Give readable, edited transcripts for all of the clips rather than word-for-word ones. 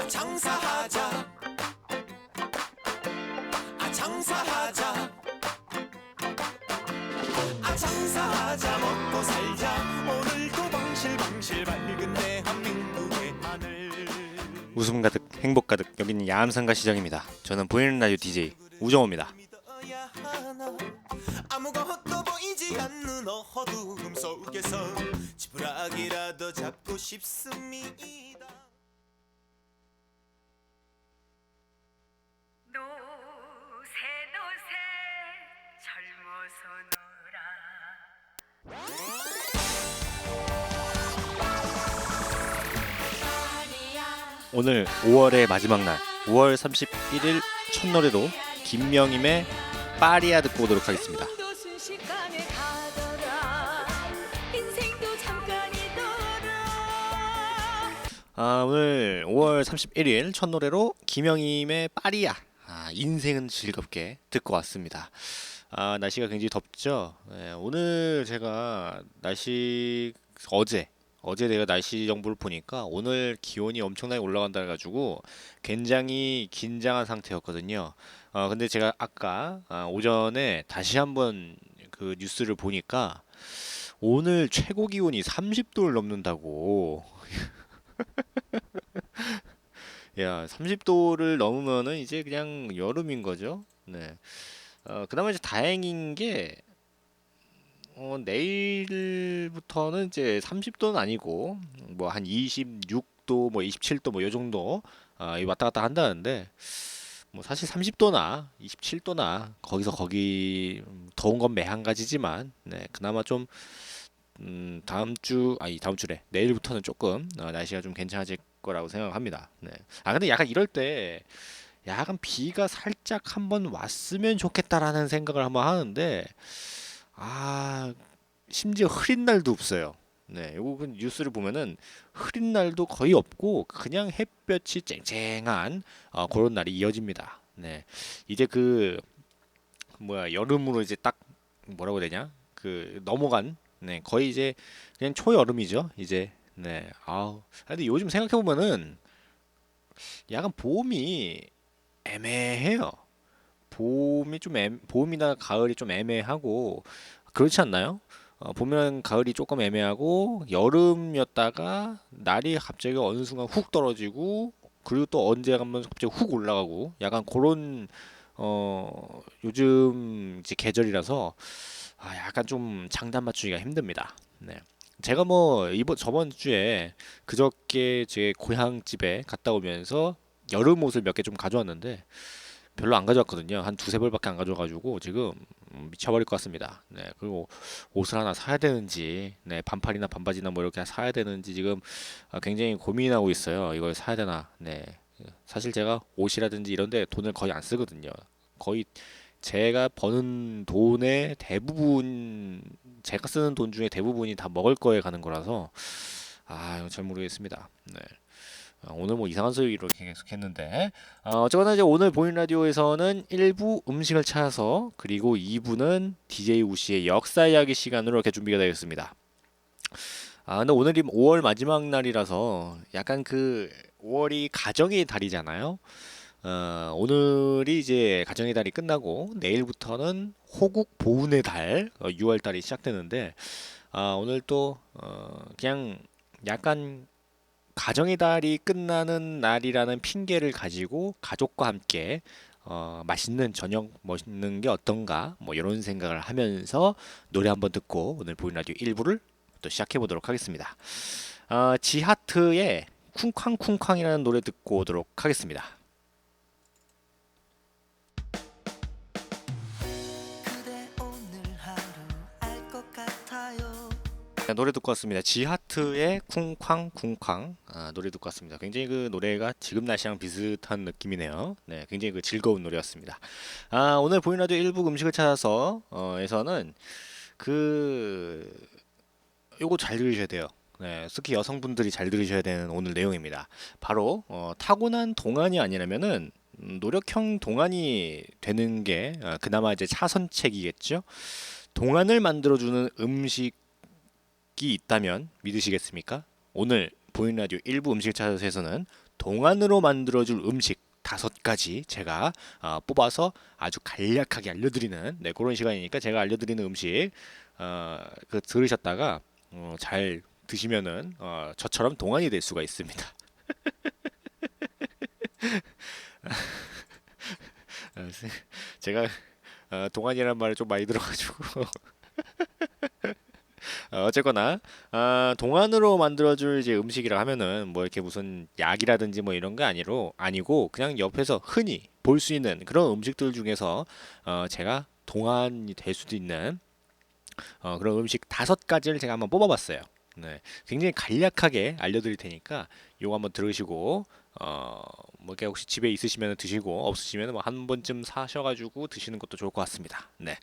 장사하자 장사하자 장사하자 먹고 살자 오늘도 방실방실 밝은 대한민국의 하늘. 웃음 가득 행복 가득 여기는 야암상가 시장입니다. 저는 보이는 라디오 DJ 우정호입니다. 아무것도 보이지 않는 어두움 속에서 지푸라기라도 잡고 싶습니다. 노새 젊어서 오늘 5월의 마지막 날 5월 31일 첫 노래로 김명임의 파리야 듣고 오도록 하겠습니다. 오늘 5월 31일 첫 노래로 김명임의 파리야 인생은 즐겁게 듣고 왔습니다. 날씨가 굉장히 덥죠. 네, 오늘 제가 어제 내가 날씨 정보를 보니까 오늘 기온이 엄청나게 올라간다 해가지고 굉장히 긴장한 상태였거든요. 근데 제가 아까 오전에 다시 한번 그 뉴스를 보니까 오늘 최고 기온이 30도를 넘는다고. 야, 30도를 넘으면은 이제 그냥 여름인 거죠. 네. 그나마 이제 다행인 게 내일부터는 이제 30도는 아니고 뭐 한 26도 뭐 27도 뭐 요 정도 이 왔다 갔다 한다는데 뭐 사실 30도나 27도나 거기서 거기 더운 건 매한가지지만 네, 그나마 좀 다음 주래 내일부터는 조금 날씨가 좀 괜찮아질 거라고 생각합니다. 네. 근데 약간 이럴 때 약간 비가 살짝 한번 왔으면 좋겠다라는 생각을 한번 하는데 심지어 흐린 날도 없어요. 네, 요거 뉴스를 보면은 흐린 날도 거의 없고 그냥 햇볕이 쨍쨍한 그런 날이 이어집니다. 네, 이제 여름으로 이제 딱 뭐라고 해야 되냐 넘어간 네 거의 이제 그냥 초여름이죠 이제. 네, 근데 요즘 생각해 보면은 약간 봄이 애매해요. 봄이나 가을이 좀 애매하고 그렇지 않나요? 봄이랑 가을이 조금 애매하고 여름이었다가 날이 갑자기 어느 순간 훅 떨어지고 그리고 또 언제 가면 갑자기 훅 올라가고 약간 그런 요즘 이제 계절이라서 약간 좀 장단 맞추기가 힘듭니다. 네. 제가 뭐 저번 주에 그저께 제 고향 집에 갔다 오면서 여름 옷을 몇 개 좀 가져왔는데 별로 안 가져왔거든요. 한 두세 벌밖에 안 가져가지고 지금 미쳐버릴 것 같습니다. 네, 그리고 옷을 하나 사야 되는지, 네, 반팔이나 반바지나 뭐 이렇게 사야 되는지 지금 굉장히 고민하고 있어요. 이걸 사야 되나. 네, 사실 제가 옷이라든지 이런데 돈을 거의 안 쓰거든요. 거의 제가 버는 돈의 대부분, 제가 쓰는 돈 중에 대부분이 다 먹을 거에 가는 거라서 이거 잘 모르겠습니다. 네. 오늘 뭐 이상한 소리로 계속 했는데 어쨌거나 이제 오늘 보이는 라디오에서는 1부 음식을 찾아서 그리고 2부는 DJ 우씨의 역사 이야기 시간으로 이렇게 준비가 되어 있습니다. 근데 오늘이 5월 마지막 날이라서 약간 5월이 가정의 달이잖아요. 오늘이 이제 가정의 달이 끝나고 내일부터는 호국 보훈의 달 6월 달이 시작되는데 오늘 또 그냥 약간 가정의 달이 끝나는 날이라는 핑계를 가지고 가족과 함께 맛있는 저녁 먹는 게 어떤가 뭐 이런 생각을 하면서 노래 한번 듣고 오늘 보이는 라디오 1부를 또 시작해 보도록 하겠습니다. 지하트의 쿵쾅쿵쾅이라는 노래 듣고 오도록 하겠습니다. 노래 듣고 왔습니다. 지하트의 쿵쾅쿵쾅 노래 듣고 왔습니다. 굉장히 그 노래가 지금 날씨랑 비슷한 느낌이네요. 네, 굉장히 즐거운 노래였습니다. 오늘 보이는 라디오 1부 음식을 찾아서 에서는 요거 잘 들으셔야 돼요. 네, 특히 여성분들이 잘 들으셔야 되는 오늘 내용입니다. 바로 타고난 동안이 아니라면은 노력형 동안이 되는 게 그나마 이제 차선책이겠죠. 동안을 만들어주는 음식이 있다면 믿으시겠습니까? 오늘 보이는 라디오 일부 음식 차트에서는 동안으로 만들어줄 음식 5가지 제가 뽑아서 아주 간략하게 알려드리는 그런 시간이니까 제가 알려드리는 음식 그 들으셨다가 잘 드시면은 저처럼 동안이 될 수가 있습니다. 제가 동안이라는 말을 좀 많이 들어가지고 어쨌거나 동안으로 만들어줄 이제 음식이라 하면은 뭐 이렇게 무슨 약이라든지 뭐 이런 게 아니고 그냥 옆에서 흔히 볼 수 있는 그런 음식들 중에서 제가 동안이 될 수도 있는 그런 음식 5가지를 제가 한번 뽑아봤어요. 네, 굉장히 간략하게 알려드릴 테니까 요거 한번 들으시고 뭐 이렇게 혹시 집에 있으시면 드시고 없으시면 뭐 한 번쯤 사셔가지고 드시는 것도 좋을 것 같습니다. 네.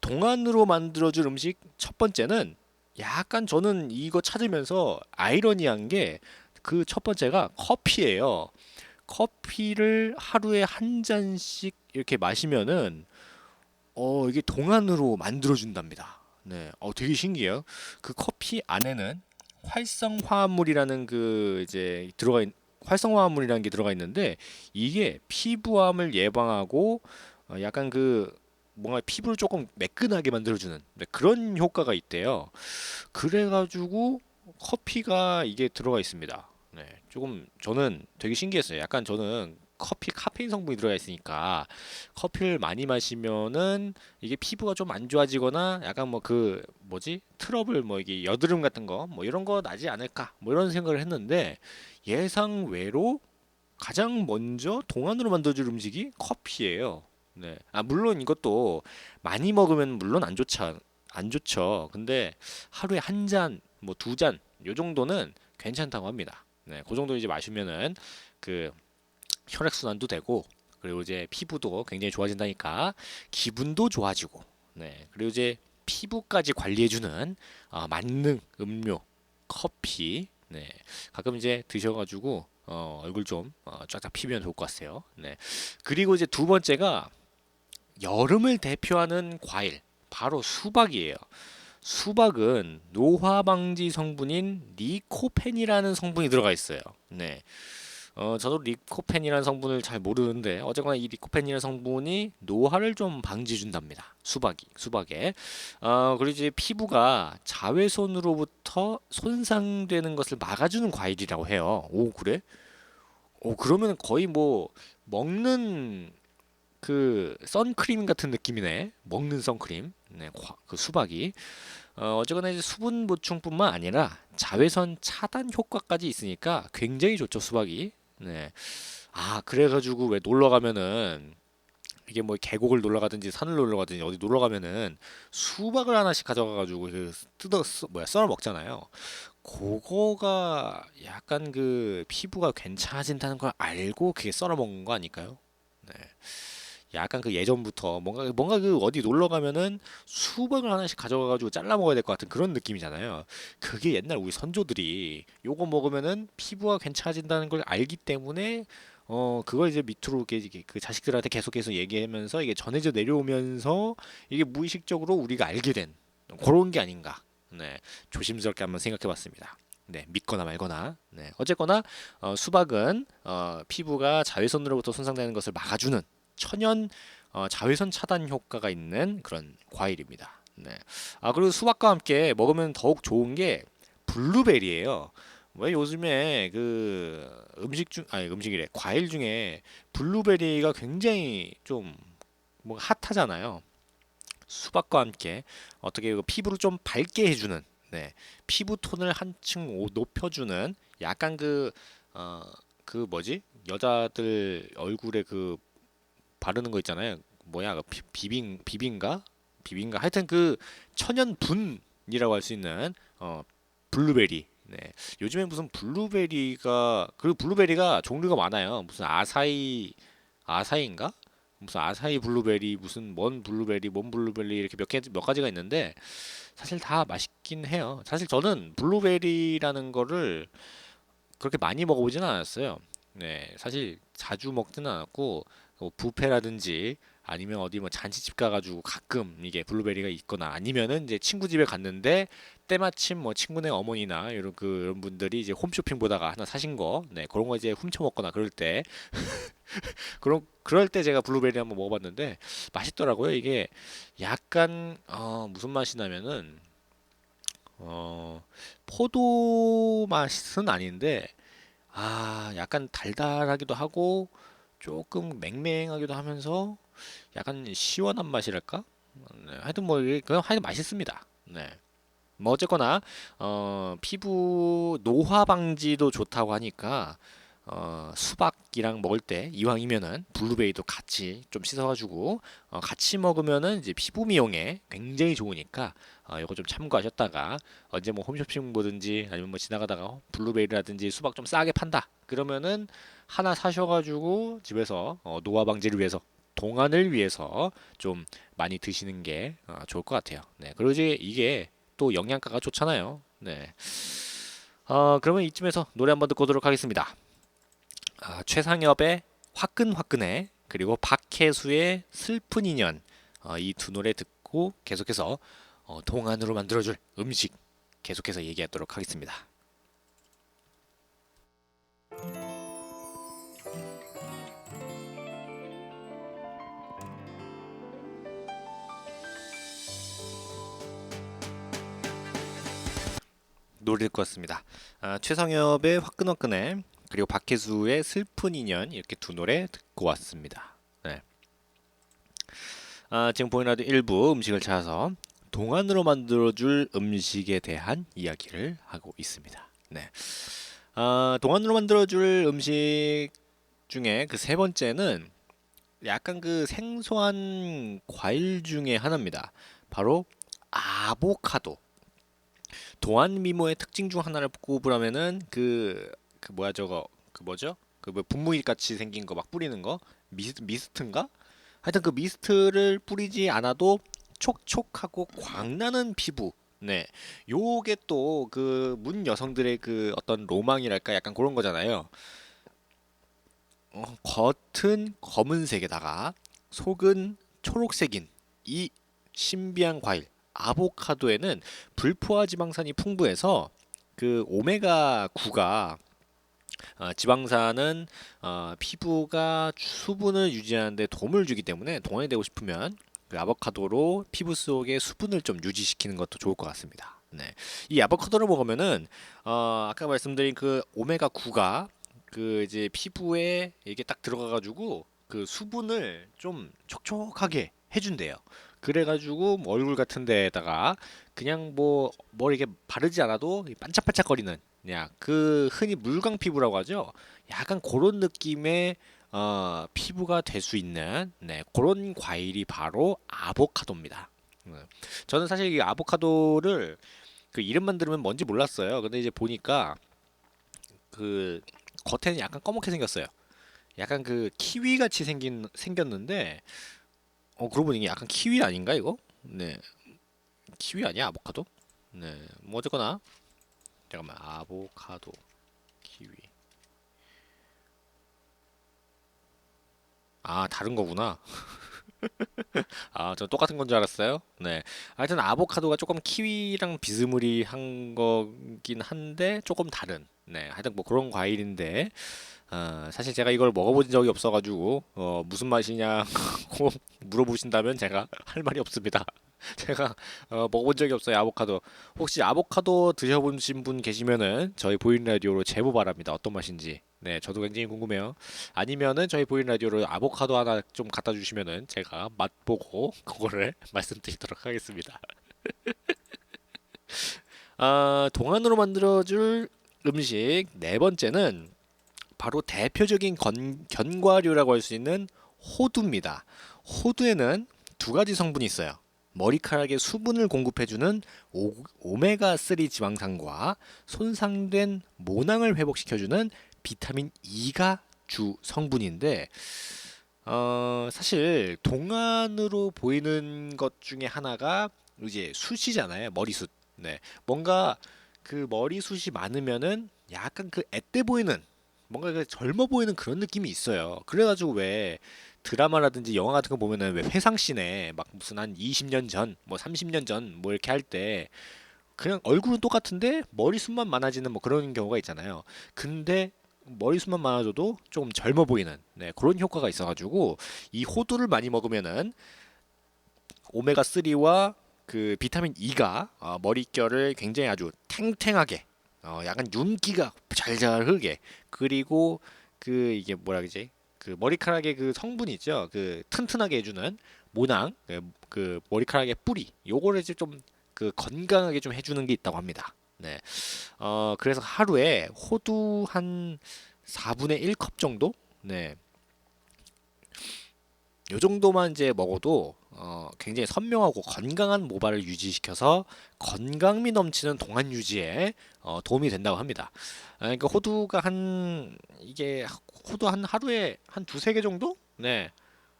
동안으로 만들어줄 음식 첫 번째는 약간 저는 이거 찾으면서 아이러니한 게 그 첫 번째가 커피예요. 커피를 하루에 한 잔씩 이렇게 마시면은 이게 동안으로 만들어준답니다. 네, 되게 신기해요. 그 커피 안에는 활성화합물이라는 그 이제 활성화합물이라는 게 들어가 있는데 이게 피부암을 예방하고 약간 그 뭔가 피부를 조금 매끈하게 만들어주는 그런 효과가 있대요. 그래가지고 커피가 이게 들어가 있습니다. 네, 조금 저는 되게 신기했어요. 약간 저는 커피 카페인 성분이 들어가 있으니까 커피를 많이 마시면은 이게 피부가 좀 안 좋아지거나 약간 뭐 그 뭐지 트러블 뭐 이게 여드름 같은 거 뭐 이런 거 나지 않을까 뭐 이런 생각을 했는데 예상 외로 가장 먼저 동안으로 만들어줄 음식이 커피예요. 네. 물론 이것도 많이 먹으면 물론 안 좋죠. 근데 하루에 한 잔, 뭐 2잔, 요 정도는 괜찮다고 합니다. 네. 그 정도 이제 마시면은 그 혈액순환도 되고, 그리고 이제 피부도 굉장히 좋아진다니까 기분도 좋아지고, 네. 그리고 이제 피부까지 관리해주는 만능 음료, 커피, 네. 가끔 이제 드셔가지고 얼굴 좀 쫙쫙 피면 좋을 것 같아요. 네. 그리고 이제 두 번째가 여름을 대표하는 과일, 바로 수박이에요. 수박은 노화 방지 성분인 리코펜이라는 성분이 들어가 있어요. 네. 저도 리코펜이라는 성분을 잘 모르는데 어쨌거나 이 리코펜이라는 성분이 노화를 좀 방지해 준답니다. 수박에. 그리고 이제 피부가 자외선으로부터 손상되는 것을 막아주는 과일이라고 해요. 오, 그래? 그러면 거의 뭐 먹는 그 선크림 같은 느낌이네. 먹는 선크림. 네, 그 수박이. 어쨌거나 이제 수분 보충뿐만 아니라 자외선 차단 효과까지 있으니까 굉장히 좋죠, 수박이. 네. 그래가지고 왜 놀러 가면은 이게 뭐 계곡을 놀러 가든지 산을 놀러 가든지 어디 놀러 가면은 수박을 하나씩 가져가 가지고 썰어 먹잖아요. 그거가 약간 그 피부가 괜찮아진다는 걸 알고 그게 썰어 먹는 거 아닐까요? 네. 약간 그 예전부터 뭔가 그 어디 놀러 가면은 수박을 하나씩 가져가 가지고 잘라 먹어야 될 것 같은 그런 느낌이잖아요. 그게 옛날 우리 선조들이 요거 먹으면은 피부가 괜찮아진다는 걸 알기 때문에 그걸 이제 밑으로 이렇게 그 자식들한테 계속해서 얘기하면서 이게 전해져 내려오면서 이게 무의식적으로 우리가 알게 된 그런 게 아닌가. 네, 조심스럽게 한번 생각해봤습니다. 네, 믿거나 말거나. 네, 어쨌거나 수박은 피부가 자외선으로부터 손상되는 것을 막아주는 천연 자외선 차단 효과가 있는 그런 과일입니다. 네. 그리고 수박과 함께 먹으면 더욱 좋은 게 블루베리예요. 왜 요즘에 그 음식이래 과일 중에 블루베리가 굉장히 좀 뭐 핫하잖아요. 수박과 함께 어떻게 그 피부를 좀 밝게 해주는, 네, 피부 톤을 한층 높여주는 약간 그 뭐지 여자들 얼굴에 그 바르는 거 있잖아요. 뭐야, 그 비빈가? 하여튼 그 천연 분이라고 할 수 있는 블루베리. 네. 요즘에 무슨 블루베리가 종류가 많아요. 무슨 아사이인가? 무슨 아사이 블루베리, 무슨 뭔 블루베리 이렇게 몇 가지가 있는데 사실 다 맛있긴 해요. 사실 저는 블루베리라는 거를 그렇게 많이 먹어보지는 않았어요. 네, 사실 자주 먹지는 않았고 뭐 뷔페라든지 아니면 어디 뭐 잔치집 가가지고 가끔 이게 블루베리가 있거나 아니면은 이제 친구 집에 갔는데 때마침 뭐 친구네 어머니나 이런 그런 분들이 이제 홈쇼핑 보다가 하나 사신 거, 네, 그런 거 이제 훔쳐 먹거나 그럴 때 그럴 때 제가 블루베리 한번 먹어봤는데 맛있더라고요. 이게 약간 무슨 맛이 나면은 포도 맛은 아닌데 약간 달달하기도 하고 조금 맹맹하기도 하면서 약간 시원한 맛이랄까? 네, 하여튼 뭐 이게 그냥 하여튼 맛있습니다. 네. 뭐 어쨌거나 피부 노화 방지도 좋다고 하니까 수박이랑 먹을 때 이왕이면은 블루베리도 같이 좀 씻어가지고 같이 먹으면은 이제 피부 미용에 굉장히 좋으니까 이거 좀 참고하셨다가 언제 뭐 홈쇼핑 보든지 아니면 뭐 지나가다가 블루베리라든지 수박 좀 싸게 판다 그러면은 하나 사셔가지고 집에서 노화 방지를 위해서 동안을 위해서 좀 많이 드시는 게 좋을 것 같아요. 네, 그리고 이제 이게 또 영양가가 좋잖아요. 네. 그러면 이쯤에서 노래 한번 듣고 오도록 하겠습니다. 최상엽의 화끈화끈해 그리고 박혜수의 슬픈 인연 이 두 노래 듣고 계속해서 동안으로 만들어줄 음식 계속해서 얘기하도록 하겠습니다. 노래 듣고 왔습니다. 최상엽의 화끈화끈해 그리고 박혜수의 슬픈 인연 이렇게 두 노래 듣고 왔습니다. 네. 지금 보이는 라디오 일부 음식을 찾아서 동안으로 만들어줄 음식에 대한 이야기를 하고 있습니다. 네. 동안으로 만들어줄 음식 중에 그 세 번째는 약간 그 생소한 과일 중에 하나입니다. 바로 아보카도. 동안 미모의 특징 중 하나를 꼽으라면은 그 뭐야 저거 그 뭐죠? 그 뭐 분무기 같이 생긴 거 막 뿌리는 거 미스트인가? 하여튼 그 미스트를 뿌리지 않아도 촉촉하고 광나는 피부. 네, 요게 또 그 문 여성들의 그 어떤 로망이랄까 약간 그런 거잖아요. 겉은 검은색에다가 속은 초록색인 이 신비한 과일 아보카도에는 불포화 지방산이 풍부해서 그 오메가 9가 지방산은 피부가 수분을 유지하는 데 도움을 주기 때문에 동안이 되고 싶으면 그 아보카도로 피부 속의 수분을 좀 유지시키는 것도 좋을 것 같습니다. 네. 이 아보카도를 먹으면은 아까 말씀드린 그 오메가 9가 그 이제 피부에 이게 딱 들어가가지고 그 수분을 좀 촉촉하게 해준대요. 그래가지고 뭐 얼굴 같은 데에다가 그냥 뭐 이렇게 바르지 않아도 반짝반짝거리는 그냥 그 흔히 물광 피부라고 하죠. 약간 그런 느낌의 피부가 될 수 있는 네, 그런 과일이 바로 아보카도입니다. 저는 사실 이 아보카도를 그 이름만 들으면 뭔지 몰랐어요. 근데 이제 보니까 그 겉에는 약간 검게 생겼어요. 약간 그 키위 같이 생겼는데 그러고 보니 이게 약간 키위 아닌가 이거? 네, 키위 아니야 아보카도? 네, 뭐 어쨌거나 잠깐만 아보카도 키위 다른 거구나. 저 똑같은 건 줄 알았어요. 네. 하여튼 아보카도가 조금 키위랑 비스무리한 거긴 한데 조금 다른. 네. 하여튼 뭐 그런 과일인데 사실 제가 이걸 먹어본 적이 없어가지고 무슨 맛이냐고 물어보신다면 제가 할 말이 없습니다. 제가 먹어본 적이 없어요 아보카도. 혹시 아보카도 드셔보신 분 계시면은 저희 보이는 라디오로 제보 바랍니다. 어떤 맛인지. 네, 저도 굉장히 궁금해요. 아니면은 저희 보이는 라디오로 아보카도 하나 좀 갖다 주시면은 제가 맛보고 그거를 말씀드리도록 하겠습니다. 동안으로 만들어줄 음식 네 번째는 바로 대표적인 견과류라고 할 수 있는 호두입니다. 호두에는 두 가지 성분이 있어요. 머리카락에 수분을 공급해주는 오메가3 지방산과 손상된 모낭을 회복시켜주는 비타민 E가 주 성분인데 사실 동안으로 보이는 것 중에 하나가 이제 숱이잖아요. 머리숱. 네. 뭔가 그 머리숱이 많으면은 약간 그 앳돼 보이는 뭔가 그 젊어 보이는 그런 느낌이 있어요. 그래가지고 왜 드라마라든지 영화 같은 거 보면은 왜 회상씬에 막 무슨 한 20년 전, 뭐 30년 전 뭐 이렇게 할 때 그냥 얼굴은 똑같은데 머리숱만 많아지는 뭐 그런 경우가 있잖아요. 근데 머리숱만 많아져도 조금 젊어 보이는 그런 효과가 있어가지고 이 호두를 많이 먹으면은 오메가 3와 그 비타민 E가 머릿결을 굉장히 아주 탱탱하게 약간 윤기가 잘잘 흐르게 그리고 그 이게 뭐라 그러지 그 머리카락의 그 성분 있죠 그 튼튼하게 해주는 모낭 그 머리카락의 뿌리 요거를 이제 좀 그 건강하게 좀 해주는 게 있다고 합니다. 네. 그래서 하루에 호두 한 4분의 1컵 정도? 네. 요 정도만 이제 먹어도 굉장히 선명하고 건강한 모발을 유지시켜서 건강미 넘치는 동안 유지에 도움이 된다고 합니다. 그러니까 호두가 한 이게 호두 한 하루에 한 두세 개 정도? 네.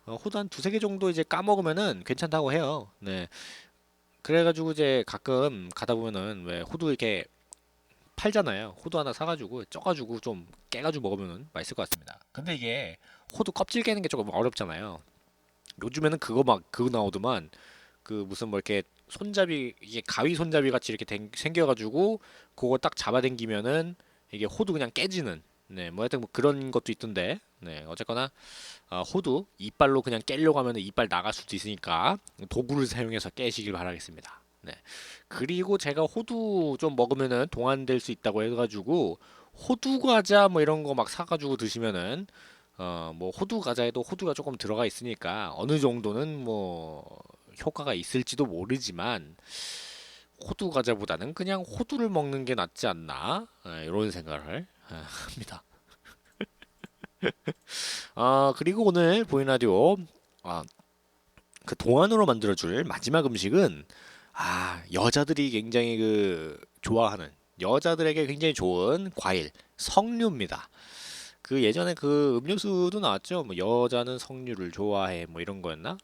호두 한 두세 개 정도 이제 까먹으면은 괜찮다고 해요. 네. 그래가지고 이제 가끔 가다 보면은 왜 호두 이렇게 팔잖아요. 호두 하나 사가지고 쪄가지고 좀 깨가지고 먹으면은 맛있을 것 같습니다. 근데 이게 호두 껍질 깨는 게 조금 어렵잖아요. 요즘에는 그거 막 그거 나오더만 그 무슨 뭐 이렇게 손잡이 이게 가위 손잡이 같이 이렇게 생겨가지고 그거 딱 잡아당기면은 이게 호두 그냥 깨지는 뭐 하여튼 뭐 그런 것도 있던데 어쨌거나 호두 이빨로 그냥 깨려고 하면 이빨 나갈 수도 있으니까 도구를 사용해서 깨시길 바라겠습니다. 네. 그리고 제가 호두 좀 먹으면은 동안될 수 있다고 해가지고 호두 과자 뭐 이런 거 막 사가지고 드시면은 뭐 호두 과자에도 호두가 조금 들어가 있으니까 어느 정도는 뭐 효과가 있을지도 모르지만 호두 과자보다는 그냥 호두를 먹는 게 낫지 않나 이런 생각을 합니다. 그리고 오늘 보이는 라디오 아, 그 동안으로 만들어줄 마지막 음식은 여자들이 굉장히 그 좋아하는 여자들에게 굉장히 좋은 과일 석류입니다. 그 예전에 그 음료수도 나왔죠. 뭐 여자는 석류를 좋아해 뭐 이런 거였나?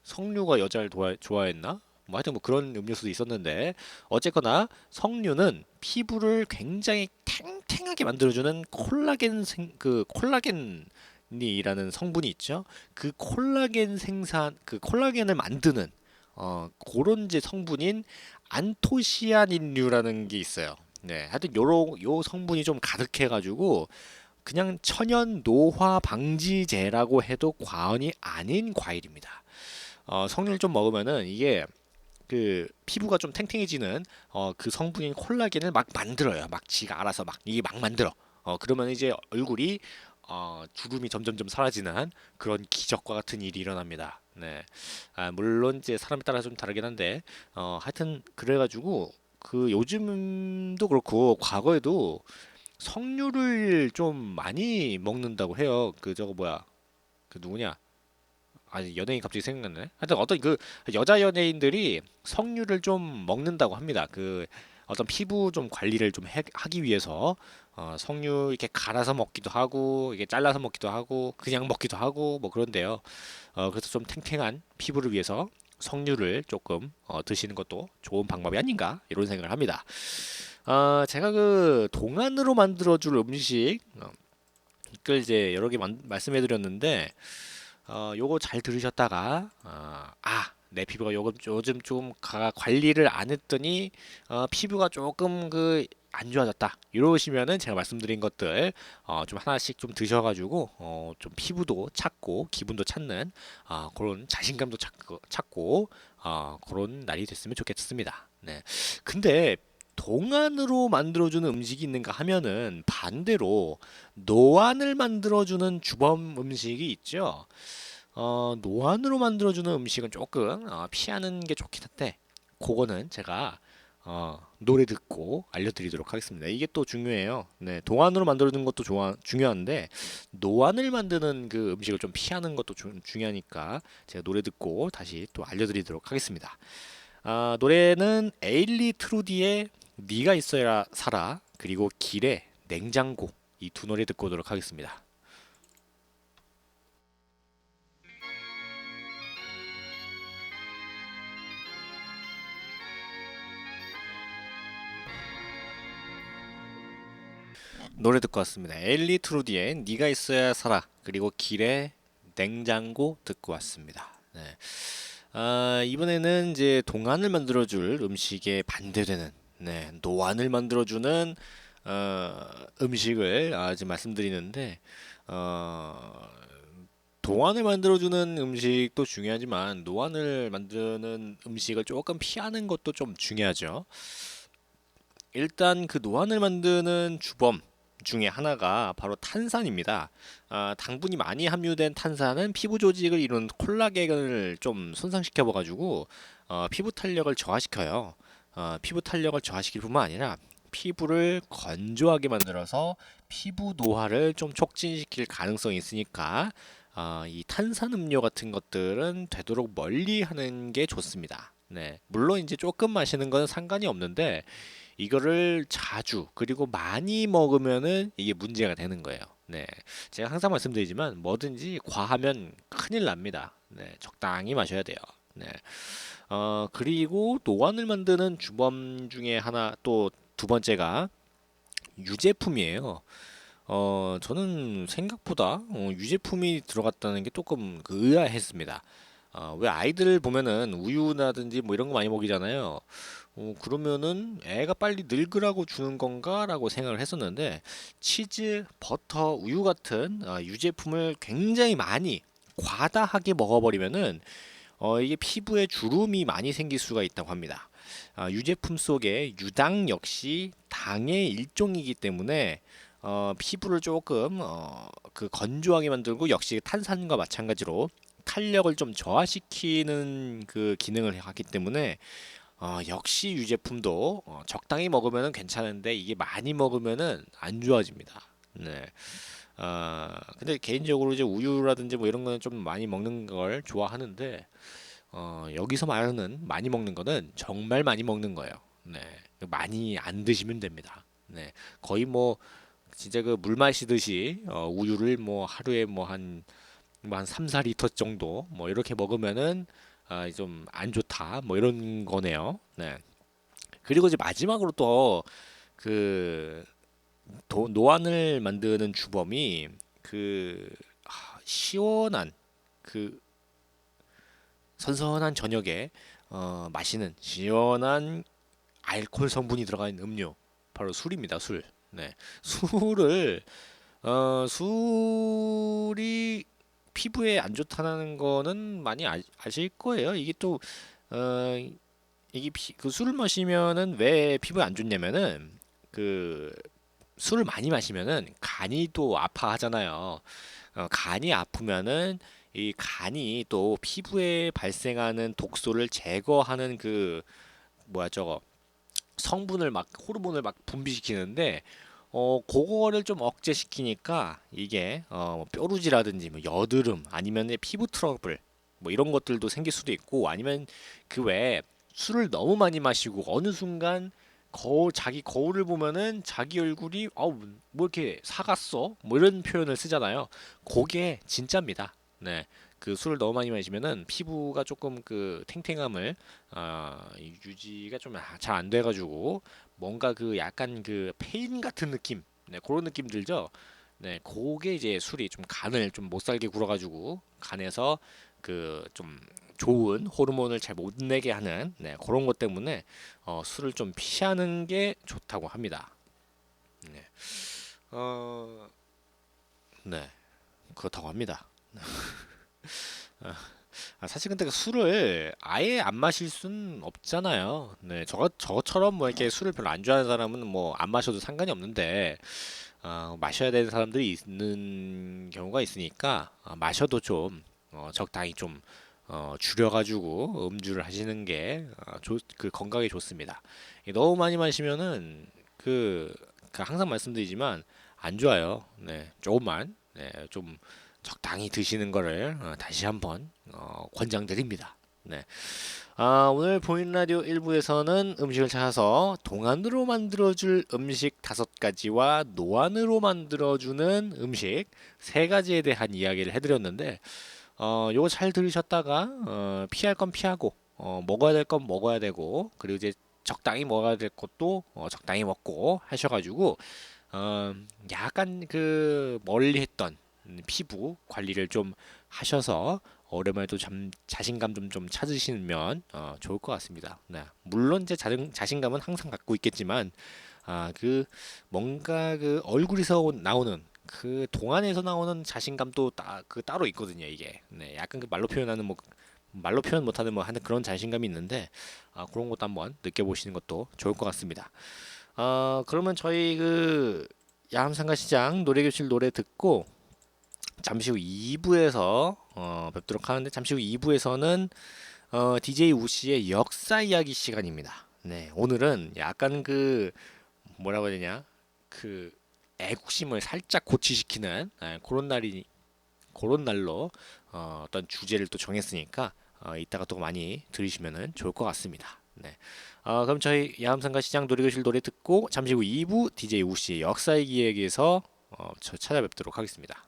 석류가 여자를 좋아했나? 뭐 하여튼 뭐 그런 음료수도 있었는데 어쨌거나 석류는 피부를 굉장히 탱탱하게 만들어주는 그 콜라겐이라는 성분이 있죠. 그 그 콜라겐을 만드는 그런 이제 성분인 안토시아닌류라는 게 있어요. 네, 하여튼 요 성분이 좀 가득해가지고 그냥 천연 노화 방지제라고 해도 과언이 아닌 과일입니다. 석류를 좀 먹으면은 이게 그 피부가 좀 탱탱해지는 그 성분인 콜라겐을 막 만들어요. 막 지가 알아서 막 이게 막 만들어. 그러면 이제 얼굴이 주름이 점점점 사라지는 그런 기적과 같은 일이 일어납니다. 네. 물론 이제 사람에 따라 좀 다르긴 한데 하여튼 그래가지고 그 요즘도 그렇고 과거에도 석류를 좀 많이 먹는다고 해요. 그 저거 뭐야? 그 누구냐? 아니 연예인 갑자기 생각났네. 하여튼 어떤 그 여자 연예인들이 석류를 좀 먹는다고 합니다. 그 어떤 피부 좀 관리를 좀 하기 위해서 석류 이렇게 갈아서 먹기도 하고 이게 잘라서 먹기도 하고 그냥 먹기도 하고 뭐 그런데요. 그래서 좀 탱탱한 피부를 위해서 석류를 조금 드시는 것도 좋은 방법이 아닌가 이런 생각을 합니다. 제가 그 동안으로 만들어줄 음식 을 이제 여러 개 말씀해드렸는데 요거 잘 들으셨다가 내 피부가 요즘 좀 관리를 안 했더니 피부가 조금 그 안 좋아졌다 이러시면은 제가 말씀드린 것들 좀 하나씩 좀 드셔가지고 좀 피부도 찾고 기분도 찾는 그런 자신감도 찾고 그런 날이 됐으면 좋겠습니다. 네. 근데 동안으로 만들어주는 음식이 있는가 하면은 반대로 노안을 만들어주는 주범 음식이 있죠. 노안으로 만들어주는 음식은 조금 피하는 게 좋긴 한데 그거는 제가 노래 듣고 알려드리도록 하겠습니다. 이게 또 중요해요. 네, 동안으로 만들어주는 것도 중요한데 노안을 만드는 그 음식을 좀 피하는 것도 중요하니까 제가 노래 듣고 다시 또 알려드리도록 하겠습니다. 노래는 에일리 트루디의 네가 있어야 살아 그리고 길의 냉장고 이 두 노래 듣고 오도록 하겠습니다. 노래 듣고 왔습니다. 엘리 트루디의 네가 있어야 살아, 그리고 길의 냉장고 듣고 왔습니다. 네. 이번에는 이제 동안을 만들어줄 음식에 반대되는, 네, 노안을 만들어주는 음식을 지금 말씀드리는데, 어, 동안을 만들어주는 음식도 중요하지만 노안을 만드는 음식을 조금 피하는 것도 좀 중요하죠. 일단 그 노안을 만드는 주범 중에 하나가 바로 탄산입니다. 당분이 많이 함유된 탄산은 피부 조직을 이루는 콜라겐을 좀 손상시켜 봐가지고 피부 탄력을 저하시켜요. 피부 탄력을 저하시킬 뿐만 아니라 피부를 건조하게 만들어서 피부 노화를 좀 촉진시킬 가능성이 있으니까 이 탄산 음료 같은 것들은 되도록 멀리 하는 게 좋습니다. 네, 물론 이제 조금 마시는 건 상관이 없는데 이거를 자주 그리고 많이 먹으면은 이게 문제가 되는 거예요. 네, 제가 항상 말씀드리지만 뭐든지 과하면 큰일 납니다. 네, 적당히 마셔야 돼요. 네, 그리고 노안을 만드는 주범 중에 하나, 또 두 번째가 유제품이에요. 저는 생각보다 유제품이 들어갔다는 게 조금 의아했습니다. 왜 아이들 보면은 우유라든지 뭐 이런 거 많이 먹이잖아요. 그러면은 애가 빨리 늙으라고 주는 건가라고 생각을 했었는데, 치즈, 버터, 우유 같은 유제품을 굉장히 많이 과다하게 먹어버리면은 이게 피부에 주름이 많이 생길 수가 있다고 합니다. 유제품 속에 유당 역시 당의 일종이기 때문에 피부를 조금 건조하게 만들고, 역시 탄산과 마찬가지로 탄력을 좀 저하시키는 그 기능을 하기 때문에 역시 유제품도 적당히 먹으면 괜찮은데 이게 많이 먹으면은 안 좋아집니다. 네. 근데 개인적으로 이제 우유라든지 뭐 이런 거는 좀 많이 먹는 걸 좋아하는데, 여기서 말하는 많이 먹는 거는 정말 많이 먹는 거예요. 네. 많이 안 드시면 됩니다. 네. 거의 뭐 진짜 그 물 마시듯이 우유를 뭐 하루에 뭐 한 3, 4리터 정도 뭐 이렇게 먹으면은 좀 안 좋다 뭐 이런 거네요. 네. 그리고 이제 마지막으로 또 그 노안을 만드는 주범이 그 시원한 그 선선한 저녁에 마시는 시원한 알코올 성분이 들어가 있는 음료, 바로 술입니다. 술. 네. 술이 피부에 안 좋다는 거는 많이 아실 거예요. 이게 또 어, 이게 그 술을 마시면은 왜 피부에 안 좋냐면은, 그 술을 많이 마시면은 간이 또 아파하잖아요. 간이 아프면은 이 간이 또 피부에 발생하는 독소를 제거하는 그 뭐야 저거 성분을 막, 호르몬을 막 분비시키는데, 그거를 좀 억제시키니까 이게 뭐 뾰루지라든지 뭐 여드름, 아니면 피부 트러블 뭐 이런 것들도 생길 수도 있고, 아니면 그 외에 술을 너무 많이 마시고 어느 순간 자기 거울을 보면은 자기 얼굴이 뭐 이렇게 사갔어 뭐 이런 표현을 쓰잖아요. 그게 진짜입니다. 네. 그 술을 너무 많이 마시면은 피부가 조금 그 탱탱함을 유지가 좀 잘 안 돼가지고 뭔가 그 약간 그 페인 같은 느낌, 네, 그런 느낌 들죠. 네, 그게 이제 술이 좀 간을 좀 못 살게 굴어가지고 간에서 그 좀 좋은 호르몬을 잘 못 내게 하는, 네, 그런 것 때문에 술을 좀 피하는 게 좋다고 합니다. 네, 어, 네, 그렇다고 합니다. 사실 근데 그 술을 아예 안 마실 순 없잖아요. 네, 저처럼 뭐 이렇게 술을 별로 안 좋아하는 사람은 뭐 안 마셔도 상관이 없는데, 마셔야 되는 사람들이 있는 경우가 있으니까 마셔도 좀 적당히 좀 줄여가지고 음주를 하시는 게 그 건강에 좋습니다. 너무 많이 마시면은 그 항상 말씀드리지만 안 좋아요. 네, 조금만, 네, 좀 적당히 드시는 거를 다시 한번 권장드립니다. 네. 오늘 보이는 라디오 1부에서는 음식을 찾아서 동안으로 만들어줄 음식 5가지와 노안으로 만들어주는 음식 3가지에 대한 이야기를 해드렸는데, 요거 잘 들으셨다가 피할 건 피하고 먹어야 될 건 먹어야 되고, 그리고 이제 적당히 먹어야 될 것도 적당히 먹고 하셔가지고 어, 약간 그 멀리했던 피부 관리를 좀 하셔서 오랜만에 또 자신감 좀 찾으시면 좋을 것 같습니다. 네. 물론 이제 자신감은 항상 갖고 있겠지만 그 뭔가 그 얼굴에서 나오는 그 동안에서 나오는 자신감도 따로 있거든요. 이게 네, 약간 그 말로 표현 못하는 뭐 하는 그런 자신감이 있는데 그런 것도 한번 느껴보시는 것도 좋을 것 같습니다. 그러면 저희 그 야암상가시장 노래교실 노래 듣고 잠시 후 2부에서 뵙도록 하는데 잠시 후 2부에서는 DJ 우씨의 역사 이야기 시간입니다. 네, 오늘은 약간 그 뭐라고 해야 되냐 그 애국심을 살짝 고취시키는 그런 날로 어떤 주제를 또 정했으니까 이따가 또 많이 들으시면 좋을 것 같습니다. 네. 그럼 저희 야암상가 시장 노래교실 노래 듣고 잠시 후 2부 DJ 우씨의 역사의 기획에서 찾아뵙도록 하겠습니다.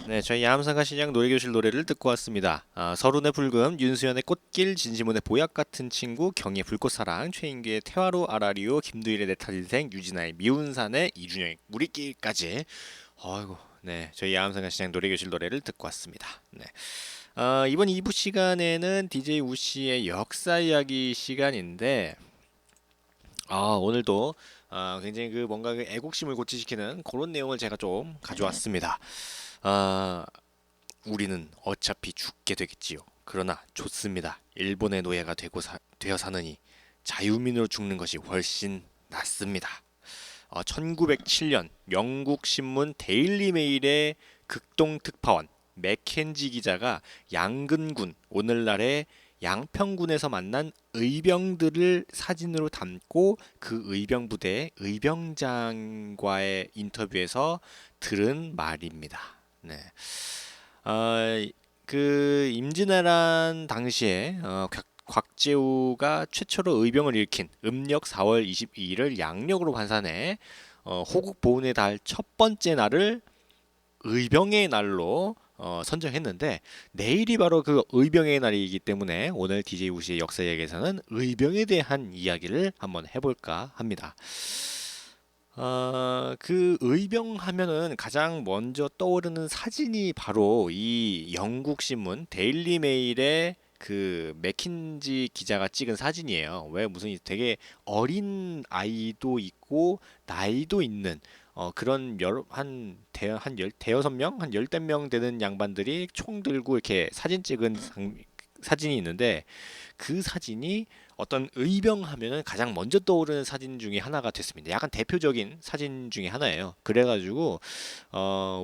네, 저희 야암상가 시장 노래교실 노래를 듣고 왔습니다. 서른의 불금, 윤수연의 꽃길, 진시문의 보약 같은 친구, 경희의 불꽃사랑, 최인규의 태화로 아라리오, 김두일의 내 탓인생, 유진아의 미운산의 이준영의 우리길까지. 아이고, 네, 저희 야암상가 시장 노래교실 노래를 듣고 왔습니다. 네. 이번 2부 시간에는 DJ 우씨의 역사 이야기 시간인데, 오늘도 굉장히 그 뭔가 그 애국심을 고취시키는 그런 내용을 제가 좀 가져왔습니다. 아, 우리는 어차피 죽게 되겠지요. 그러나 좋습니다. 일본의 노예가 되어 사느니 자유민으로 죽는 것이 훨씬 낫습니다. 1907년 영국 신문 데일리 메일의 극동 특파원 맥켄지 기자가 양근군, 오늘날의 양평군에서 만난 의병들을 사진으로 담고 그 의병 부대 의병장과의 인터뷰에서 들은 말입니다. 네. 그 임진왜란 당시에 곽재우가 최초로 의병을 일으킨 음력 4월 22일을 양력으로 환산해 호국 보훈의 달 첫 번째 날을 의병의 날로 선정했는데 내일이 바로 그 의병의 날이기 때문에 오늘 DJ 우시의 역사 이야기에서는 의병에 대한 이야기를 한번 해볼까 합니다. 그 의병 하면은 가장 먼저 떠오르는 사진이 바로 이 영국 신문 데일리 메일의 그 맥킨지 기자가 찍은 사진이에요. 왜 무슨 되게 어린 아이도 있고 나이도 있는 그런 대여섯 명, 한 열댓 명 되는 양반들이 총 들고 이렇게 사진 찍은 사진이 있는데 그 사진이 어떤 의병 하면은 가장 먼저 떠오르는 사진 중에 하나가 됐습니다. 약간 대표적인 사진 중에 하나예요. 그래가지고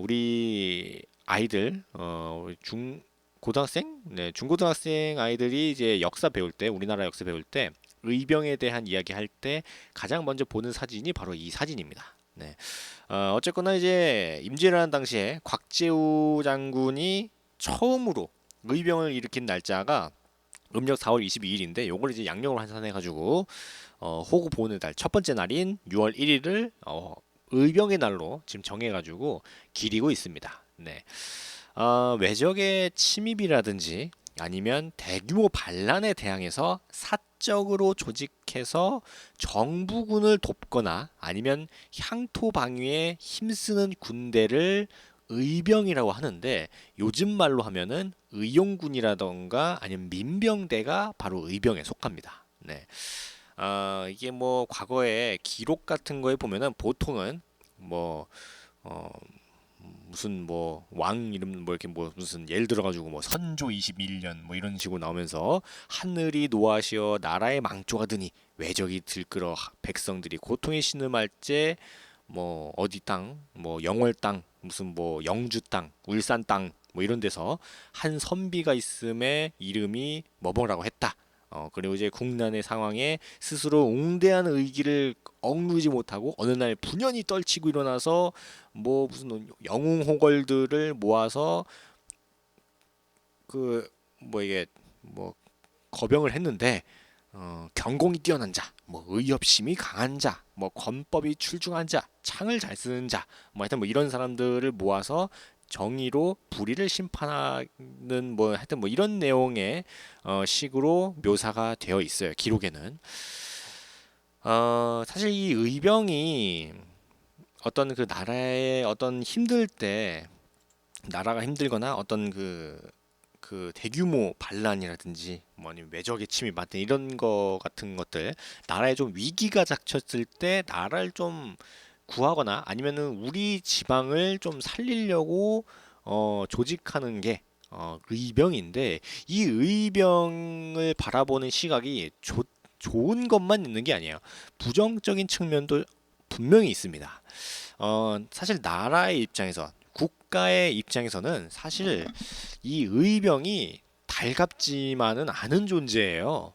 우리 아이들 고등학생, 네, 중고등학생 아이들이 이제 역사 배울 때, 우리나라 역사 배울 때 의병에 대한 이야기 할 때 가장 먼저 보는 사진이 바로 이 사진입니다. 네. 어쨌거나 이제 임진왜란 당시에 곽재우 장군이 처음으로 의병을 일으킨 날짜가 음력 4월 22일인데 요걸 이제 양력으로 환산해 가지고 호국 보훈의 달 첫 번째 날인 6월 1일을 의병의 날로 지금 정해 가지고 기리고 있습니다. 네. 외적의 침입이라든지 아니면 대규모 반란에 대항해서 사적으로 조직해서 정부군을 돕거나 아니면 향토 방위에 힘쓰는 군대를 의병이라고 하는데 요즘 말로 하면은 의용군이라던가 아니면 민병대가 바로 의병에 속합니다. 네. 이게 뭐 과거에 기록 같은 거에 보면은 보통은 뭐 무슨 뭐 왕 이름 뭐 이렇게 뭐 무슨 예를 들어 가지고 뭐 선조 21년 뭐 이런 식으로 나오면서 하늘이 노하시어 나라의 망조가 드니 외적이 들끓어 백성들이 고통에 신음할 때 뭐 어디 땅, 뭐 영월 땅, 무슨 뭐 영주 땅, 울산 땅 뭐 이런 데서 한 선비가 있음에 이름이 뭐뭐라고 했다. 그리고 이제 국난의 상황에 스스로 웅대한 의기를 억누르지 못하고 어느 날 분연히 떨치고 일어나서 뭐 무슨 영웅호걸들을 모아서 그 뭐 이게 뭐 거병을 했는데 경공이 뛰어난 자, 뭐 의협심이 강한 자, 뭐 권법이 출중한 자, 창을 잘 쓰는 자, 뭐 하여튼 뭐 이런 사람들을 모아서 정의로 불의를 심판하는 뭐 하여튼 뭐 이런 내용의 식으로 묘사가 되어 있어요. 기록에는. 사실 이 의병이 어떤 그 나라의 어떤 힘들 때 나라가 힘들거나 어떤 그 대규모 반란이라든지 뭐 아니면 외적의 침입 같은 이런 거 같은 것들 나라에 좀 위기가 닥쳤을 때 나라를 좀 구하거나 아니면은 우리 지방을 좀 살리려고 조직하는 게 의병인데 이 의병을 바라보는 시각이 좋은 것만 있는 게 아니에요. 부정적인 측면도 분명히 있습니다. 사실 나라의 입장에서 국가의 입장에서는 사실 이 의병이 달갑지만은 않은 존재예요.